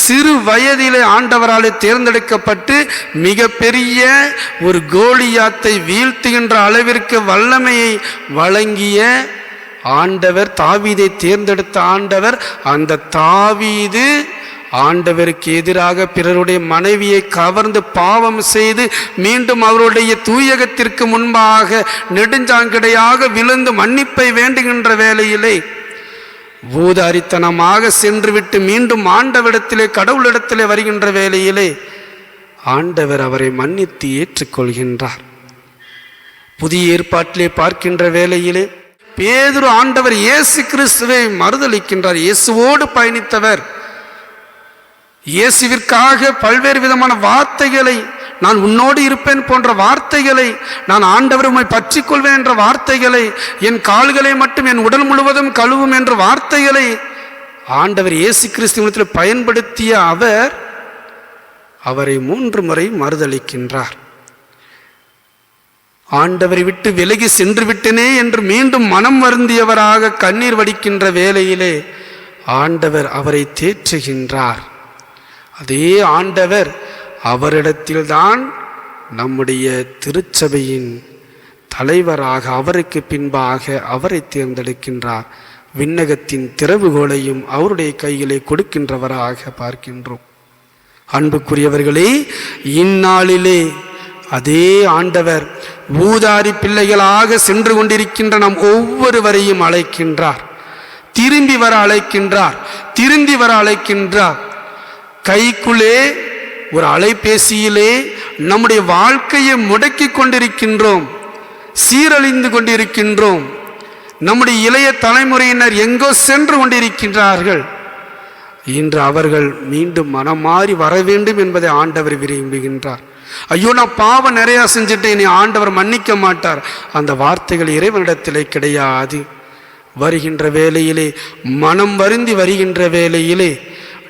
சிறு வயதிலே ஆண்டவராலே தேர்ந்தெடுக்கப்பட்டு மிக பெரிய ஒரு கோலியாத்தை வீழ்த்துகின்ற அளவிற்கு வல்லமையை வழங்கிய ஆண்டவர், தாவீதை தேர்ந்தெடுத்த ஆண்டவர், அந்த தாவீது ஆண்டவருக்கு எதிராக பிறருடைய மனைவியை கவர்ந்து பாவம் செய்து மீண்டும் அவருடைய தூயகத்திற்கு முன்பாக நெடுஞ்சாங்கிடையாக விழுந்து மன்னிப்பை வேண்டுகின்ற வேளையிலே ஊதாரித்தனமாக சென்றுவிட்டு மீண்டும் ஆண்டவரிடத்திலே கடவுளிடத்திலே வருகின்ற வேளையிலே ஆண்டவர் அவரை மன்னித்து ஏற்றுக்கொள்கின்றார். புதிய ஏற்பாட்டிலே பார்க்கின்ற வேளையிலே பேதுரு ஆண்டவர் இயேசு கிறிஸ்துவை மறுதலிக்கின்றார். இயேசுவோடு பயணித்தவர், இயேசுவிற்காக பல்வேறு விதமான வார்த்தைகளை, நான் உன்னோடு இருப்பேன் போன்ற வார்த்தைகளை, நான் ஆண்டவர் உம்மை பற்றிக் கொள்வேன் என்ற வார்த்தைகளை, என் கால்களை மட்டும் என் உடல் முழுவதும் கழுவும் என்ற வார்த்தைகளை ஆண்டவர் இயேசு கிறிஸ்துவிடத்தில் பயன்படுத்திய அவர் அவரை 3 முறை மறுதலிக்கின்றார். ஆண்டவரை விட்டு விலகி சென்று விட்டனே என்று மீண்டும் மனம் வருந்தியவராக கண்ணீர் வடிக்கின்ற வேளையிலே ஆண்டவர் அவரை தேற்றுகின்றார். அதே ஆண்டவர் அவரிடத்தில்தான் நம்முடைய திருச்சபையின் தலைவராக அவருக்கு பின்பாக அவரை தேர்ந்தெடுக்கின்றார். விண்ணகத்தின் திறவுகோலையும் அவருடைய கையிலே கொடுக்கின்றவராக பார்க்கின்றோம். அன்புக்குரியவர்களே, இந்நாளிலே அதே ஆண்டவர் ஊதாரி பிள்ளைகளாக சென்று கொண்டிருக்கின்ற நம் ஒவ்வொருவரையும் அழைக்கின்றார். திரும்பி வர அழைக்கின்றார், திரும்பி வர அழைக்கின்றார். கைக்குள்ளே ஒரு அலைபேசியிலே நம்முடைய வாழ்க்கையை முடக்கி கொண்டிருக்கின்றோம், சீரழிந்து கொண்டிருக்கின்றோம். நம்முடைய இளைய தலைமுறையினர் எங்கோ சென்று கொண்டிருக்கின்றார்கள். இன்று அவர்கள் மீண்டும் மனம் மாறி வர வேண்டும் என்பதை ஆண்டவர் விரும்புகின்றார். ஐயோ, நான் பாவம் நிறையா செஞ்சுட்டேன், நீ ஆண்டவர் மன்னிக்க மாட்டார். அந்த வார்த்தைகள் இறைவனிடத்திலே கிடையாது. வருகின்ற வேளையிலே, மனம் வருந்தி வருகின்ற வேளையிலே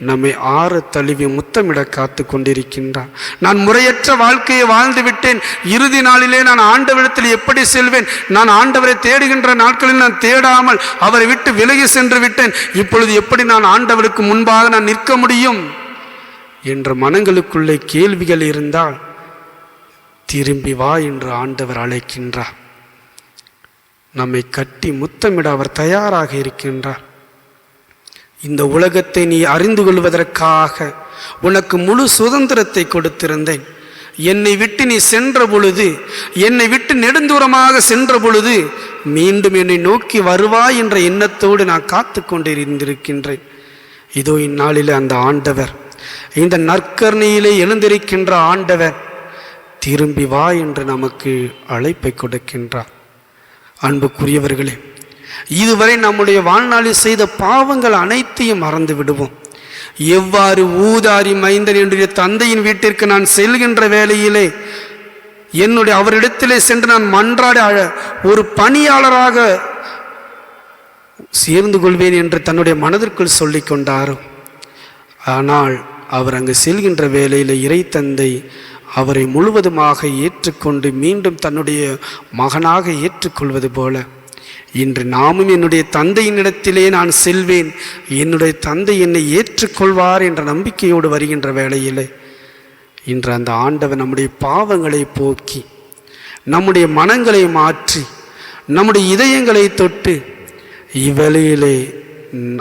நம்மை ஆறு தழுவி முத்தமிட காத்து கொண்டிருக்கின்றார். நான் முறையற்ற வாழ்க்கையை வாழ்ந்து விட்டேன், இறுதி நாளிலே நான் ஆண்டவரிடத்தில் எப்படி செல்வேன்? நான் ஆண்டவரை தேடுகின்ற நாட்களில் நான் தேடாமல் அவரை விட்டு விலகி சென்று விட்டேன். இப்பொழுது எப்படி நான் ஆண்டவருக்கு முன்பாக நான் நிற்க முடியும் என்ற மனங்களுக்குள்ளே கேள்விகள் இருந்தால் திரும்பி வா என்று ஆண்டவர் அழைக்கின்றார். நம்மை கட்டி முத்தமிட அவர் தயாராக இருக்கின்றார். இந்த உலகத்தை நீ அறிந்து கொள்வதற்காக உனக்கு முழு சுதந்திரத்தை கொடுத்திருந்தேன். என்னை விட்டு நீ சென்ற பொழுது, என்னை விட்டு நெடுந்தூரமாக சென்ற பொழுது மீண்டும் என்னை நோக்கி வருவாய் என்ற எண்ணத்தோடு நான் காத்து கொண்டிருந்திருக்கின்றேன். இதோ இந்நாளிலே அந்த ஆண்டவர், இந்த நற்கருணையிலே எழுந்திருக்கின்ற ஆண்டவர் திரும்பி வா என்று நமக்கு அழைப்பை கொடுக்கின்றார். அன்புக்குரியவர்களே, இதுவரை நம்முடைய வாழ்நாளில் செய்த பாவங்கள் அனைத்தையும் மறந்து விடுவோம். எவ்வாறு ஊதாரி மைந்தன் என்னுடைய தந்தையின் வீட்டிற்கு நான் செல்கின்ற வேளையிலே என்னுடைய அவரிடத்திலே சென்று நான் மன்றாட ஒரு பணியாளராக சேர்ந்து கொள்வேன் என்று தன்னுடைய மனதிற்குள் சொல்லி கொண்டாரோ, ஆனால் அவர் அங்கு செல்கின்ற வேளையில் இறை தந்தை அவரை முழுவதுமாக ஏற்றுக்கொண்டு மீண்டும் தன்னுடைய மகனாக ஏற்றுக்கொள்வது போல இன்று நாமும் என்னுடைய தந்தையினிடத்திலே நான் செல்வேன், என்னுடைய தந்தை என்னை ஏற்றுக்கொள்வார் என்ற நம்பிக்கையோடு வருகின்ற வேளையிலே இன்று அந்த ஆண்டவர் நம்முடைய பாவங்களை போக்கி, நம்முடைய மனங்களை மாற்றி, நம்முடைய இதயங்களை தொட்டு இவ்வேளையிலே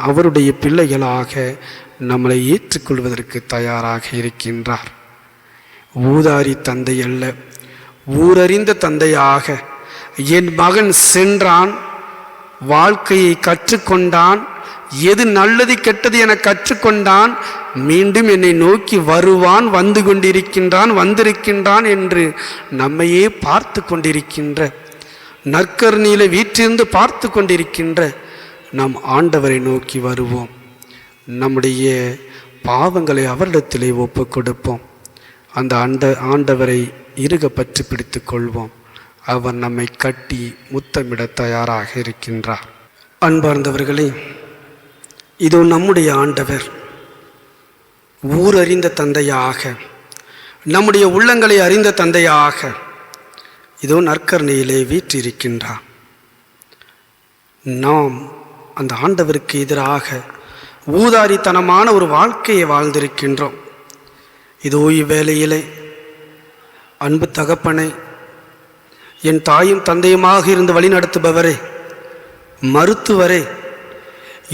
அவருடைய பிள்ளைகளாக நம்மளை ஏற்றுக்கொள்வதற்கு தயாராக இருக்கின்றார். ஊதாரி தந்தை அல்ல, ஊரறிந்த தந்தையாக என் மகன் சென்றான், வாழ்க்கையை கற்றுக்கொண்டான், எது நல்லது கெட்டது என கற்றுக்கொண்டான், மீண்டும் என்னை நோக்கி வருவான், வந்து கொண்டிருக்கின்றான், வந்திருக்கின்றான் என்று நம்மையே பார்த்து கொண்டிருக்கின்ற, நற்கருணையில வீற்றிருந்து பார்த்து கொண்டிருக்கின்ற நாம் ஆண்டவரை நோக்கி வருவோம். நம்முடைய பாவங்களை அவரிடத்திலே ஒப்பு கொடுப்போம். அந்த ஆண்டவரை இறுக பற்றி பிடித்து கொள்வோம். அவர் நம்மை கட்டி முத்தமிட தயாராக இருக்கின்றார். அன்பார்ந்தவர்களே, இதோ நம்முடைய ஆண்டவர் ஊரறிந்த தந்தையாக, நம்முடைய உள்ளங்களை அறிந்த தந்தையாக இதோ நற்கருணையிலே வீற்றிருக்கின்றார். நாம் அந்த ஆண்டவருக்கு எதிராக ஊதாரித்தனமான ஒரு வாழ்க்கையை வாழ்ந்திருக்கின்றோம். இதோ இவ்வேளையிலே அன்பு தகப்பனை, என் தாயும் தந்தையுமாக இருந்து வழிநடத்துபவரே, மருத்துவரே,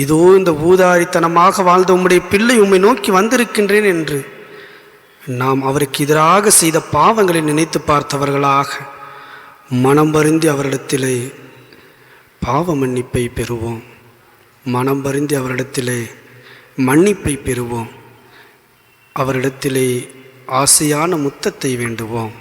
இதோ இந்த ஊதாரித்தனமாக வாழ்ந்த உம்முடைய பிள்ளை உம்மை நோக்கி வந்திருக்கின்றேன் என்று நாம் அவருக்கு எதிராக செய்த பாவங்களை நினைத்து பார்த்தவர்களாக மனம் வருந்தி அவரிடத்திலே பாவ மன்னிப்பை பெறுவோம். மனம் வருந்தி அவரிடத்திலே மன்னிப்பை பெறுவோம். அவரிடத்திலே ஆசையான முத்தத்தை வேண்டுவோம்.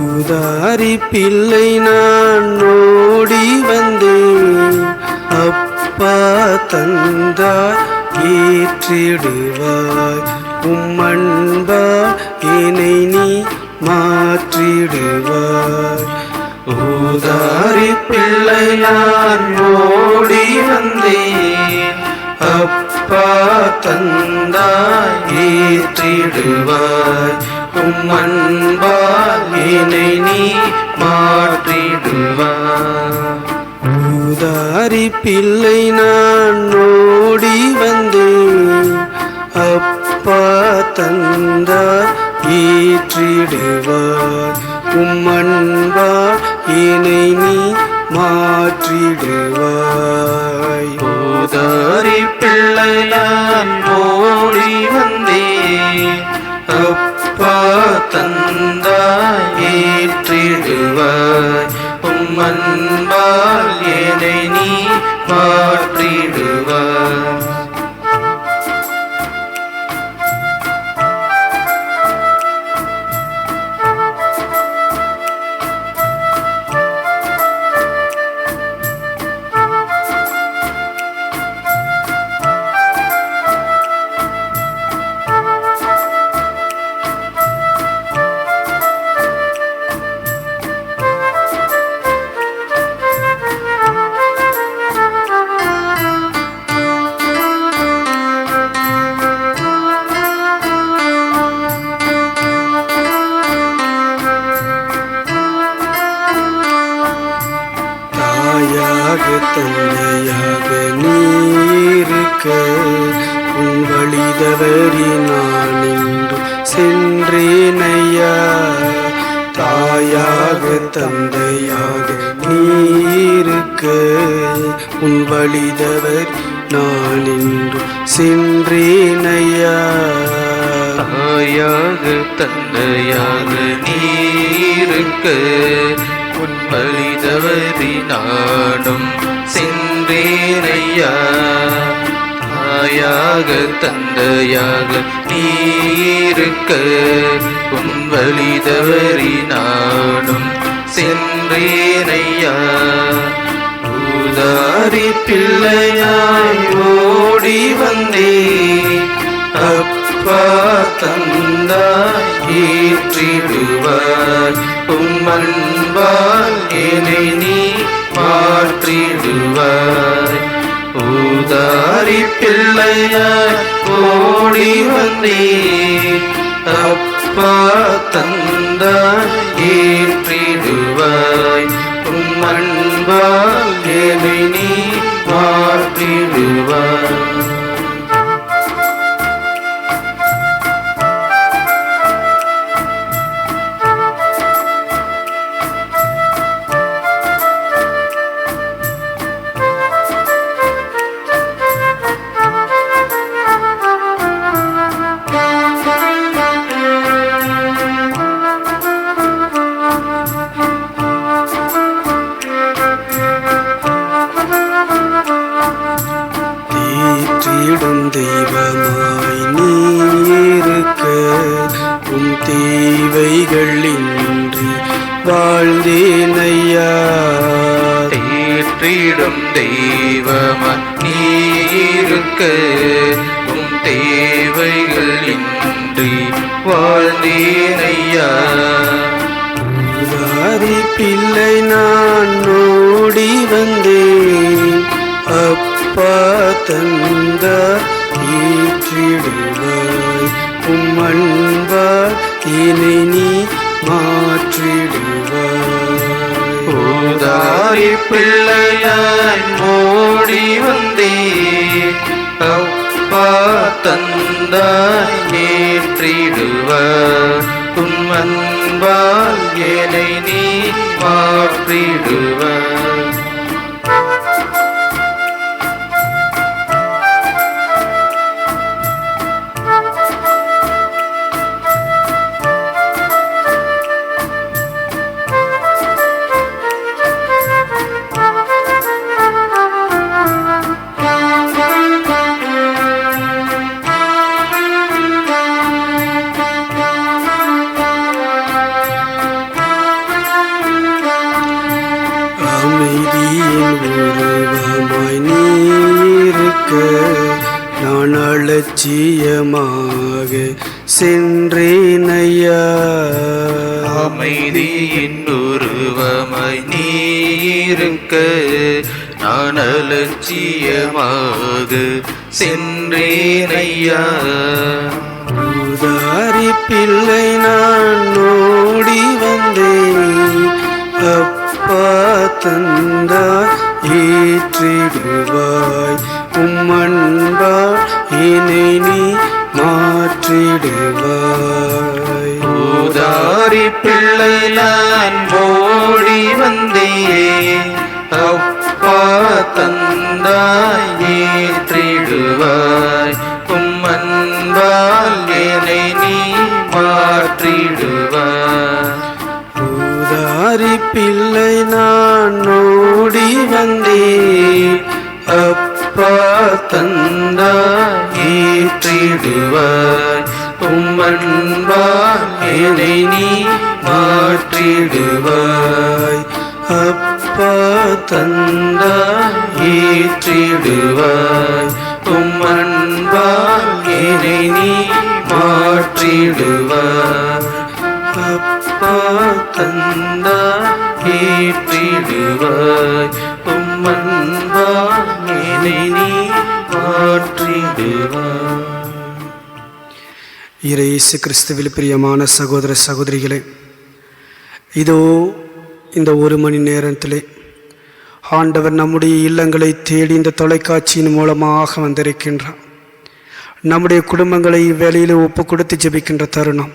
ஊதாரி பிள்ளை நான் ஓடி வந்தேன், அப்பா தந்தாய் ஏற்றிடுவாய், உம்மன்பா என்னை நீ மாற்றிடுவாய். ஊதாரி பிள்ளை நான் ஓடி வந்தேன், அப்பா தந்தாய் ஏற்றிடுவாய், உம்மன்பால் என்னை நீ மாற்றிடுவாய். ஊதாரி பிள்ளை நான் ஓடி வந்தேன், அப்பா தந்தாய் ஏற்றிடுவாய், உம்மன்பால் என்னை நீ மாற்றிடுவாய். ஊதாரி பிள்ளை நான் ஓடி வந்தேன், அப்பா தந்தாய் ஏற்றிடுவாய், உம்மன்பால் என்னை நீ மாற்றிடுவாய். தந்தையாக நீருக்க உன் வழிதவறி நான் இன்று சென்றேனையா. தாயாக தந்தையாக நீருக்க உன் வழிதவறி நான் இன்று சென்றேனையா. தாயாக தந்தையாக நீருக்க உன் வழிதவறி நானும் சென்றேனையா. தாயாக தந்தையாக நீருக்க உன் வழிதவறி நானும் சென்றேனையா. ஊதாரி பிள்ளையாய் ஓடி வந்தேன், அப்பா தந்தாய் ஏற்றிடுவாய், உம்மன்பால் என்னை நீ மாற்றிடுவாய். ஊதாரி பிள்ளையாய் ஓடி வந்தேன், அப்பா தந்தாய் ஏற்றிடுவாய், உம்மன்பால் என்னை நீ மாற்றிடுவாய். தெய்வமாய் நீருக்க உன் தேவைகள் இன்றி வாழ்ந்தேனையா. தேற்றிடும் தெய்வமாய் நீருக்க உன் தேவைகள் இன்றி வாழ்ந்தேனையா. ஊதாரி பிள்ளை நான் ஓடி வந்தேன், அப்பா தந்தாய் ஏற்றிடுவாய், உம்மன்பால் என்னை நீ மாற்றிடுவாய். ஊதாரி பிள்ளையாய் ஓடி வந்தேன் அப்பா தந்தாய் ஏற்றிடுவார் உம் அன்பால் என்னை நீ மாற்றிடுவார் உருவமாய் நீருக்க நான் அலட்சியமாக சென்றேன் ஐயா. அமைதியின் உருவமாய் நீருக்க நான் அலட்சியமாக சென்றேன் ஐயா. ஊதாரி பிள்ளை நான் ஓடி வந்தேன் அப்பா தந்தாய் ஏற்றிடுவாய் உம் அன்பால் என்னை நீ மாற்றிடுவாய். ஊதாரி பிள்ளை நான் ஓடி வந்தேன் அப்பா தந்தாய் ஏற்றிடுவாய் உம் அன்பால் என்னை நீ மாற்றிடுவாய். ஊதாரி பிள்ளை நான் ஓடி வந்தேன் அப்பா தந்தாய் ஏற்றிடுவாய் உம் அன்பால் என்னை நீ மாற்றிடுவாய். அப்பா தந்தாய் ஏற்றிடுவாய் உம் அன்பால் என்னை நீ மாற்றிடுவாய். அப்பா தந்தாய் ஏற்றிடுவாய் உம் அன்பால் என்னை நீ மாற்றிடுவாய். இயேசு கிறிஸ்துவில் பிரியமான சகோதர சகோதரிகளே, இதோ இந்த ஒரு மணி நேரத்திலே ஆண்டவர் நம்முடைய இல்லங்களை தேடி இந்த தொலைக்காட்சியின் மூலமாக வந்திருக்கின்றார். நம்முடைய குடும்பங்களை வேலையில் ஒப்பு கொடுத்து ஜெபிக்கின்ற தருணம்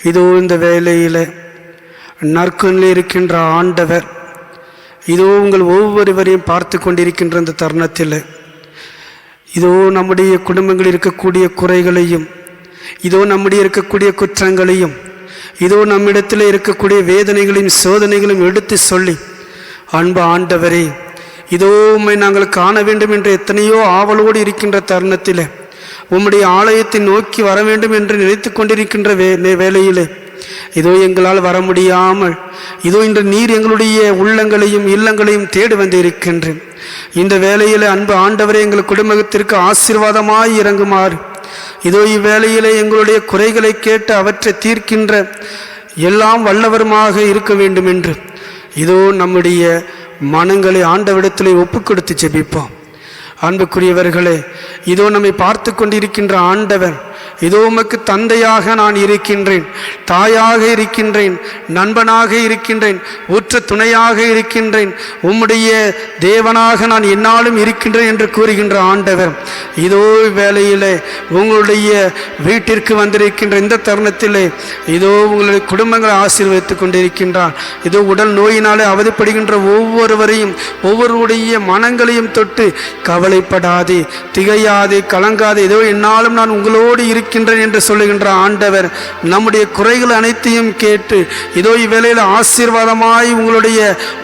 இதோ. இந்த வேலையில் நற்கனில் இருக்கின்ற ஆண்டவர் இதோ உங்கள் ஒவ்வொருவரையும் பார்த்து கொண்டிருக்கின்ற இந்த தருணத்தில் இதோ நம்முடைய குடும்பங்களில் இருக்கக்கூடிய குறைகளையும் இதோ நம்முடைய இருக்கக்கூடிய குற்றங்களையும் இதோ நம்மிடத்தில் இருக்கக்கூடிய வேதனைகளையும் சோதனைகளையும் எடுத்து சொல்லி, அன்பு ஆண்டவரே, இதோ உம்மை நாங்கள் காண வேண்டும் என்ற எத்தனையோ ஆவலோடு இருக்கின்ற தருணத்தில் உம்முடைய ஆலயத்தை நோக்கி வர வேண்டும் என்று நினைத்து கொண்டிருக்கின்ற வேளையிலே இதோ எங்களால் வர முடியாமல் இதோ இன்று நீர் எங்களுடைய உள்ளங்களையும் இல்லங்களையும் தேடி வந்து இருக்கின்றேன். இந்த வேளையிலே அன்பு ஆண்டவரே, எங்கள் குடும்பத்திற்கு ஆசீர்வாதமாய் இறங்குமாறு இதோ இவ்வேளையிலே எங்களுடைய குறைகளை கேட்டு அவற்றை தீர்க்கின்ற எல்லாம் வல்லவருமாக இருக்க வேண்டும் என்று இதோ நம்முடைய மனங்களை ஆண்டவரிடத்திலே ஒப்பு கொடுத்து ஜெபிப்போம். அன்புக்குரியவர்களே, இதோ நம்மை பார்த்து கொண்டிருக்கின்ற ஆண்டவர் இதோ உமக்கு தந்தையாக நான் இருக்கின்றேன், தாயாக இருக்கின்றேன், நண்பனாக இருக்கின்றேன், ஊற்ற துணையாக இருக்கின்றேன், உம்முடைய தேவனாக நான் என்னாலும் இருக்கின்றேன் என்று கூறுகின்ற ஆண்டவர் இதோ வேளையிலே உங்களுடைய வீட்டிற்கு வந்திருக்கின்ற இந்த தருணத்திலே இதோ உங்களுடைய குடும்பங்களை ஆசீர்வதித்துக் கொண்டிருக்கின்றார். இதோ உடல் நோயினாலே அவதிப்படுகின்ற ஒவ்வொருவரையும் ஒவ்வொருடைய மனங்களையும் தொட்டு கவலைப்படாதே, திகையாதே, கலங்காதே, இதோ என்னாலும் நான் உங்களோடு இருக்கின்றேன் என்று சொல்லுகின்ற ஆண்டவர் நம்முடைய குறைகள் அனைத்தையும் கேட்டு இதோ இவ்வேளையில் ஆசீர்வாதமாய் உங்களுடைய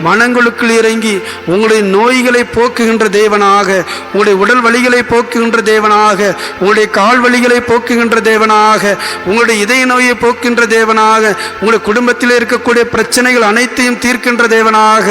மனங்களுக்குள் இறங்கி உங்களுடைய நோய்களை போக்குகின்ற தேவனாக, உங்களுடைய உடல் வலிகளை போக்குகின்ற தேவனாக, உங்களுடைய கால் வலிகளை போக்குகின்ற தேவனாக, உங்களுடைய இதய நோயை போக்குகின்ற தேவனாக, உங்களுடைய குடும்பத்தில் இருக்கக்கூடிய பிரச்சனைகள் அனைத்தையும் தீர்க்கின்ற தேவனாக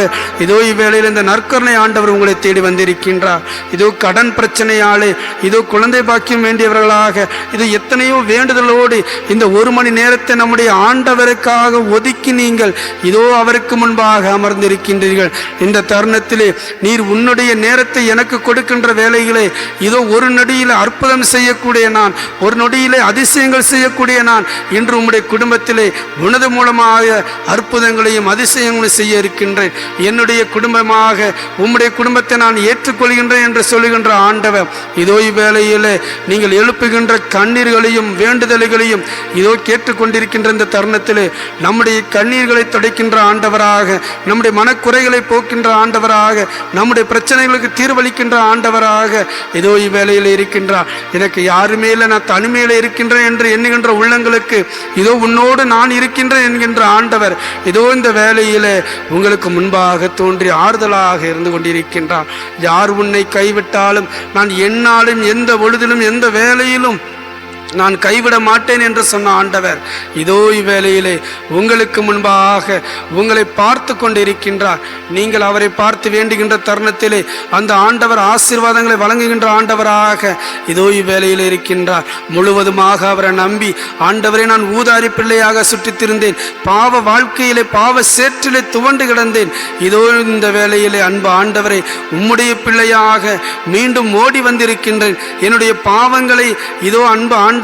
இதோ இவ்வேளையில் இந்த நற்கருணை ஆண்டவர் உங்களை தேடி வந்திருக்கின்றார். இதோ கடன் பிரச்சனையாலே, இதோ குழந்தை பாக்கியம் வேண்டியவர்களாக, இது எத்தனையோ வேண்டுதலோடு இந்த 1 மணி நேரத்தை நம்முடைய ஆண்டவருக்காக ஒதுக்கி நீங்கள் இதோ அவருக்கு முன்பாக அமர்ந்திருக்கின்றீர்கள். இந்த தருணத்திலே நீர் உன்னுடைய நேரத்தை எனக்கு கொடுக்கின்ற வேலைகளே, இதோ ஒரு நொடியில் அற்புதம் செய்யக்கூடிய நான், ஒரு நொடியிலே அதிசயங்கள் செய்யக்கூடிய நான் இன்று உம்முடைய குடும்பத்திலே உனது மூலமாக அற்புதங்களையும் அதிசயங்களையும் செய்ய இருக்கின்றேன். என்னுடைய குடும்பமாக உம்முடைய குடும்பத்தை நான் ஏற்றுக்கொள்கின்றேன் என்று சொல்லுகின்ற ஆண்டவர், இதோ இவ்வேளையிலே நீங்கள் எழுப்புகின்ற கண்ணீர்களையும் வேண்டுதல்களையும் இதோ கேட்டுக்கொண்டிருக்கின்ற இந்த தருணத்திலே நம்முடைய கண்ணீர்களை துடைக்கின்ற ஆண்டவராக, நம்முடைய மனக்குறைகளை போக்கின்ற ஆண்டவராக, நம்முடைய பிரச்சனைகளுக்கு தீர்வளிக்கின்ற ஆண்டவராக இதோ இவ்வேளையில் இருக்கின்றார். எனக்கு யாருமே இல்லை, நான் தனிமையில் இருக்கின்றேன் என்று எண்ணுகின்ற உள்ளங்களுக்கு இதோ உன்னோடு நான் இருக்கின்றேன் என்கின்ற ஆண்டவர் இதோ இந்த வேளையிலே உங்களுக்கு முன்பாக தோன்றி ஆறுதலாக இருந்து கொண்டிருக்கின்றார். யார் உன்னை கைவிட்டாலும் நான் எந்நாளும் எந்த பொழுதிலும் எந்த வேளையிலும் நான் கைவிட மாட்டேன் என்று சொன்ன ஆண்டவர் இதோ இவ்வேளையிலே உங்களுக்கு முன்பாக உங்களை பார்த்து கொண்டிருக்கின்றார். நீங்கள் அவரை பார்த்து வேண்டுகின்ற தருணத்திலே அந்த ஆண்டவர் ஆசீர்வாதங்களை வழங்குகின்ற ஆண்டவராக இதோ இவ்வேளையிலே இருக்கின்றார். முழுவதுமாக அவரை நம்பி, ஆண்டவரை நான் ஊதாரி பிள்ளையாக சுற்றித்திருந்தேன், பாவ வாழ்க்கையிலே பாவ சேற்றிலே துவண்டு கிடந்தேன், இதோ இந்த வேளையிலே அன்பு ஆண்டவரை உம்முடைய பிள்ளையாக மீண்டும் ஓடி வந்திருக்கின்றேன். என்னுடைய பாவங்களை இதோ அன்பு ஆண்டவரே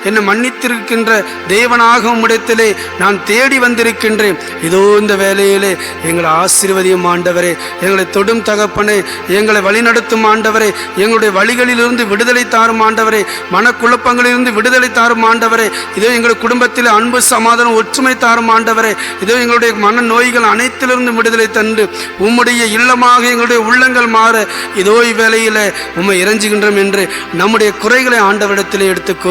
என்னை மன்னித்திருக்கின்ற தேவனாக உம்மிடத்திலே நான் தேடி வந்திருக்கின்றேன். இதோ இந்த வேளையிலே எங்களை ஆசீர்வதியும் ஆண்டவரே, எங்களை தொடும் தகப்பனே, எங்களை வழிநடத்தும் ஆண்டவரே, எங்களுடைய வழிகளிலிருந்து விடுதலை தாரும் ஆண்டவரே, மனக்குழப்பங்களிலிருந்து விடுதலை தாரும் ஆண்டவரே, இதோ எங்களுடைய குடும்பத்தில் அன்பு சமாதானம் ஒற்றுமை தாரும் ஆண்டவரே, இதோ எங்களுடைய மன நோய்கள் அனைத்திலிருந்து விடுதலை தந்து உம்முடைய இல்லமாக எங்களுடைய உள்ளங்கள் மாற இதோ இவ்வேளையிலே உம்மை இறைஞ்சுகின்றோம் என்று நம்முடைய குறைகளை ஆண்டவரிடத்திலே எடுத்துக்கோ.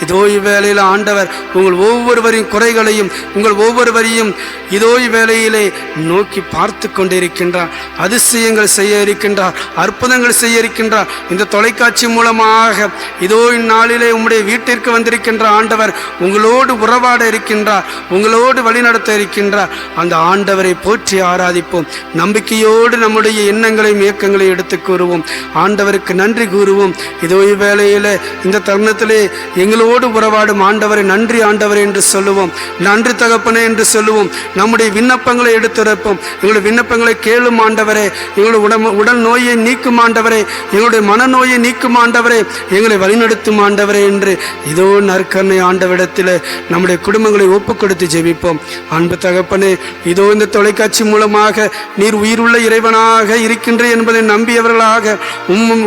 இதோ இவ்வேளையில் ஆண்டவர் உங்கள் ஒவ்வொருவரின் குறைகளையும் உங்கள் ஒவ்வொருவரையும் இதோ இவ்வேளையிலே நோக்கி பார்த்து கொண்டிருக்கின்றார். அதிசயங்கள் செய்ய இருக்கின்றார், அற்புதங்கள் செய்ய இருக்கின்றார். இந்த தொலைக்காட்சி மூலமாக இதோ இந்நாளிலே உம்முடைய வீட்டிற்கு வந்திருக்கின்ற ஆண்டவர் உங்களோடு உறவாட இருக்கின்றார், உங்களோடு வழிநடத்த இருக்கின்றார். அந்த ஆண்டவரை போற்றி ஆராதிப்போம். நம்பிக்கையோடு நம்முடைய எண்ணங்களையும் இயக்கங்களையும் எடுத்து கூறுவோம். ஆண்டவருக்கு நன்றி கூறுவோம். இதோ இவ்வேளையிலே இந்த தருணத்திலே எங்களோடு உறவாடும் ஆண்டவரை நன்றி ஆண்டவரை என்று சொல்லுவோம். நன்றி தகப்பனே என்று சொல்லுவோம். நம்முடைய விண்ணப்பங்களை எடுத்துரைப்போம். எங்களுடைய விண்ணப்பங்களை கேளும் ஆண்டவரே, எங்களுடைய உடல் நோயை நீக்கும் ஆண்டவரே, எங்களுடைய மனநோயை நீக்கும் ஆண்டவரே, எங்களை வழிநடத்தும் ஆண்டவரே என்று இதோ நற்கருணை ஆண்டவரிடத்தில் நம்முடைய குடும்பங்களை ஒப்புக் கொடுத்து ஜெபிப்போம். அன்பு தகப்பனே, இதோ இந்த தொலைக்காட்சி மூலமாக நீர் உயிருள்ள இறைவனாக இருக்கின்ற என்பதை நம்பியவர்களாக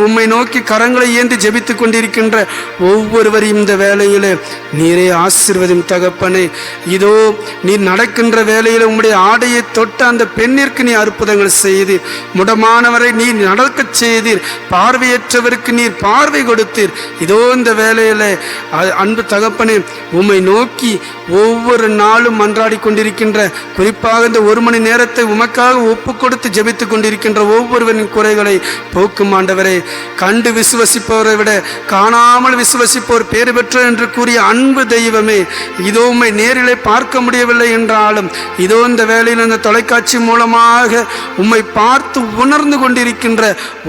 உம்மை நோக்கி கரங்களை ஏந்தி ஜெபித்துக் கொண்டிருக்கின்ற ஒவ்வொருவரையும் இந்த வேளையிலே நீரே ஆசீர்வதியும் தகப்பனே. இதோ நீர் நடக்கின்ற வேளையில் உம்முடைய ஆடையை தொட்ட அந்த பெண்ணிற்கு நீ அற்புதங்கள் செய்தீர், முடமானவரை நீர் நடக்கச் செய்தீர், பார்வையற்றவருக்கு நீர் பார்வை கொடுத்தீர். இதோ இந்த வேளையிலே அன்பு தகப்பனே, உம்மை நோக்கி ஒவ்வொரு நாளும் மன்றாடி கொண்டிருக்கின்ற, குறிப்பாக இந்த 1 மணி நேரத்தை உமக்காக ஒப்பு கொடுத்து ஜெபித்துக் கொண்டிருக்கின்ற ஒவ்வொருவரின் குறைகளை போக்கும் ஆண்டவரே. கண்டு விசுவசிப்பவரை விட காணாமல் விசுவசிப்போர் பேறு பெற்ற என்று கூறிய அன்பு தெய்வமே, இதோ உம்மை நேரிலே பார்க்க முடியவில்லை என்றாலும் இதோ இந்த வேளையில் இந்த தொலைக்காட்சி மூலமாக உம்மை பார்த்து உணர்ந்து கொண்டிருக்கின்ற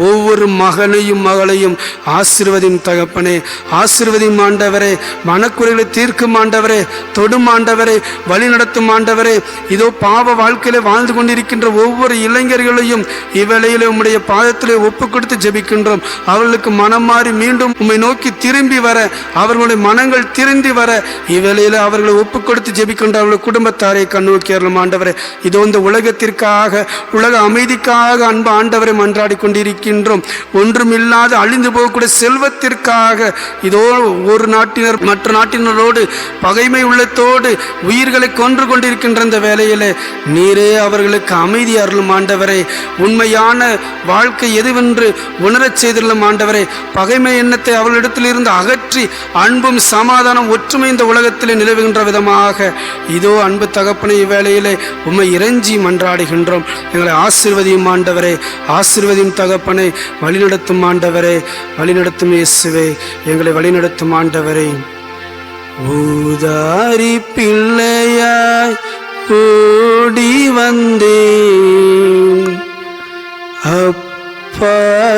ஒவ்வொரு மகனையும் மகளையும் ஆசீர்வதியும் தகப்பனே, ஆசீர்வதியும் ஆண்டவரே. மனக்குறைகளை தீர்க்கும் ஆண்டவரே, தொடும் ஆண்டவரே, வழி நடத்தும் ஆண்டவரே. இதோ பாவ வாழ்க்கையில வாழ்ந்து கொண்டிருக்கின்ற ஒவ்வொரு இளைஞர்களையும் இவ்வேளையிலே உம்முடைய பாதத்திலே ஒப்பு கொடுத்து ஜெபிக்கின்றோம். அவர்களுக்கு மனம் மாறி மீண்டும் உம்மை நோக்கி திரும்பி வர, அவர்களுடைய மனங்கள் திருந்தி வர இவ்வேளையில அவர்களை ஒப்பு கொடுத்து ஜெபிக்கின்ற அவர்களுடைய குடும்பத்தாரை கண்ணோக்கி அருளும் ஆண்டவரே. இதோ இந்த உலகத்திற்காக, உலக அமைதிக்காக அன்பு ஆண்டவரை மன்றாடி கொண்டிருக்கின்றோம். ஒன்றுமில்லாத அழிந்து போகக்கூடிய செல்வத்திற்காக இதோ ஒரு நாட்டினர் மற்ற நாட்டினரோடு பகைமை உள்ளத்தோடு உயிர்களை கொன்று கொண்டிருக்கின்ற இந்த வேளையிலே நீரே அவர்களுக்கு அமைதி அருளும் ஆண்டவரே. உண்மையான வாழ்க்கை எதுவென்று உணரச் செய்துள்ள ஆண்டவரே. பகைமை எண்ணத்தை அவர்களிடத்தில் இருந்து அகற்றி அன்பும் சமாதானம் ஒற்றுமை இந்த உலகத்திலே நிலவுகின்ற விதமாக இதோ அன்பு தகப்பனை இவ்வேளையிலே உம்மை இறைஞ்சி மன்றாடுகின்றோம். எங்களை ஆசீர்வதியும் ஆண்டவரே, ஆசீர்வதியும் தகப்பனை, வழிநடத்தும் ஆண்டவரே, வழிநடத்தும் இயேசுவே, எங்களை வழிநடத்தும் ஆண்டவரே. ஊதாரி பிள்ளையாய் ஓடி வந்தேன் அப்பா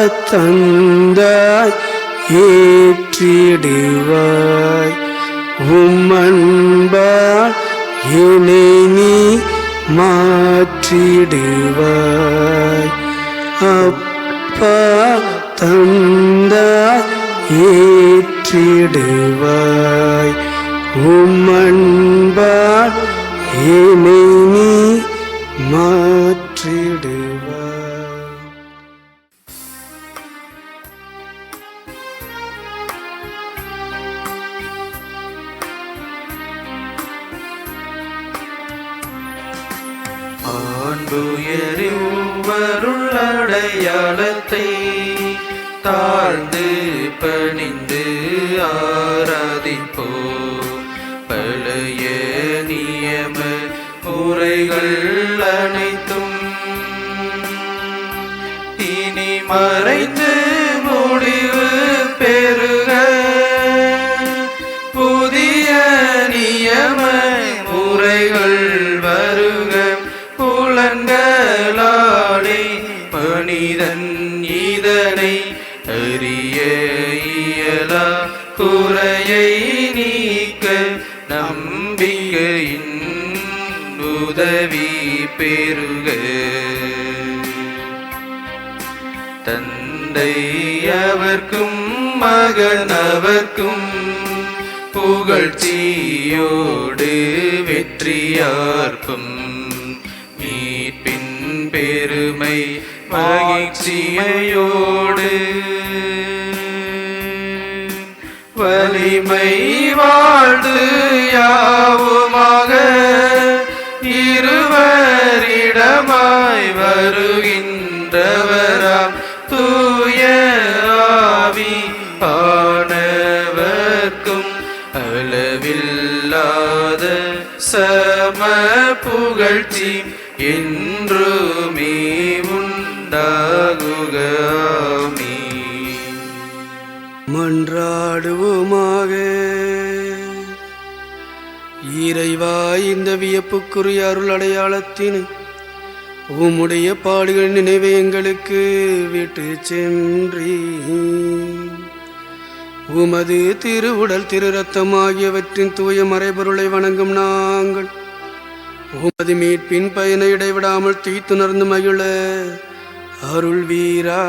தந்தாய் ஏற்றிடுவாய். உம்மன்பால் என்னை நீ மாற்றிடுவாய். அப்பா தந்தாய் ஏற்றிடுவாய். உம்மன்பால் என்னை நீ மாற்றிடுவாய். ஆண்டுயருவருள் அடையாளத்தை தாழ்ந்து பணிந்து ஆராதிப்போ. பழைய நியம முறைகள் அனைத்தும் இனி மறைந்து முடிவு பெறுக. புதிய நியம முறைகள் வருக. புலன்களாடை மனிதன் இதனை அறிய இயலா. குறையை நீக்க நம்பிக்கையின் உதவி பெறுக. தந்தை அவர்க்கும் மகன் அவர்க்கும் புகழ்ச்சியோடு வெற்றியார்க்கும் மீட்பின் பெருமை மகிழ்ச்சியோடு வலிமை வாழ்ந்து யாவுமாக இருவரிடமாய் வருகின்றவராம் தூய ஆவி ஆனவர்க்கும் அளவில்லாத சம புகழ்ச்சி என்றுமே உண்டாகுக. ஆமென். மன்றாடுவோமாக. இறைவா, இந்த வியப்புக்குரிய அருள் அடையாளத்தின் உம்முடைய பாடுகள் நினைவை எங்களுக்கு விட்டு சென்றி உமது திருவுடல் திரு ரத்தம் ஆகியவற்றின் தூய மறைபொருளை வணங்கும் நாங்கள் உமது மீட்பின் பயனை இடைவிடாமல் தீத்துணர்ந்து மகிழ அருள் வீரா.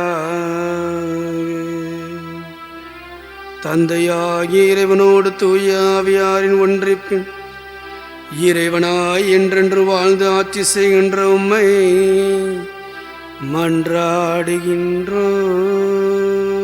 தந்தையாகிய இறைவனோடு தூய ஆவியாரின் ஒன்றிப்பின் இறைவனாய் என்றென்று வாழ்ந்து ஆட்சி செய்கின்ற உம்மை மன்றாடுகின்றோம்.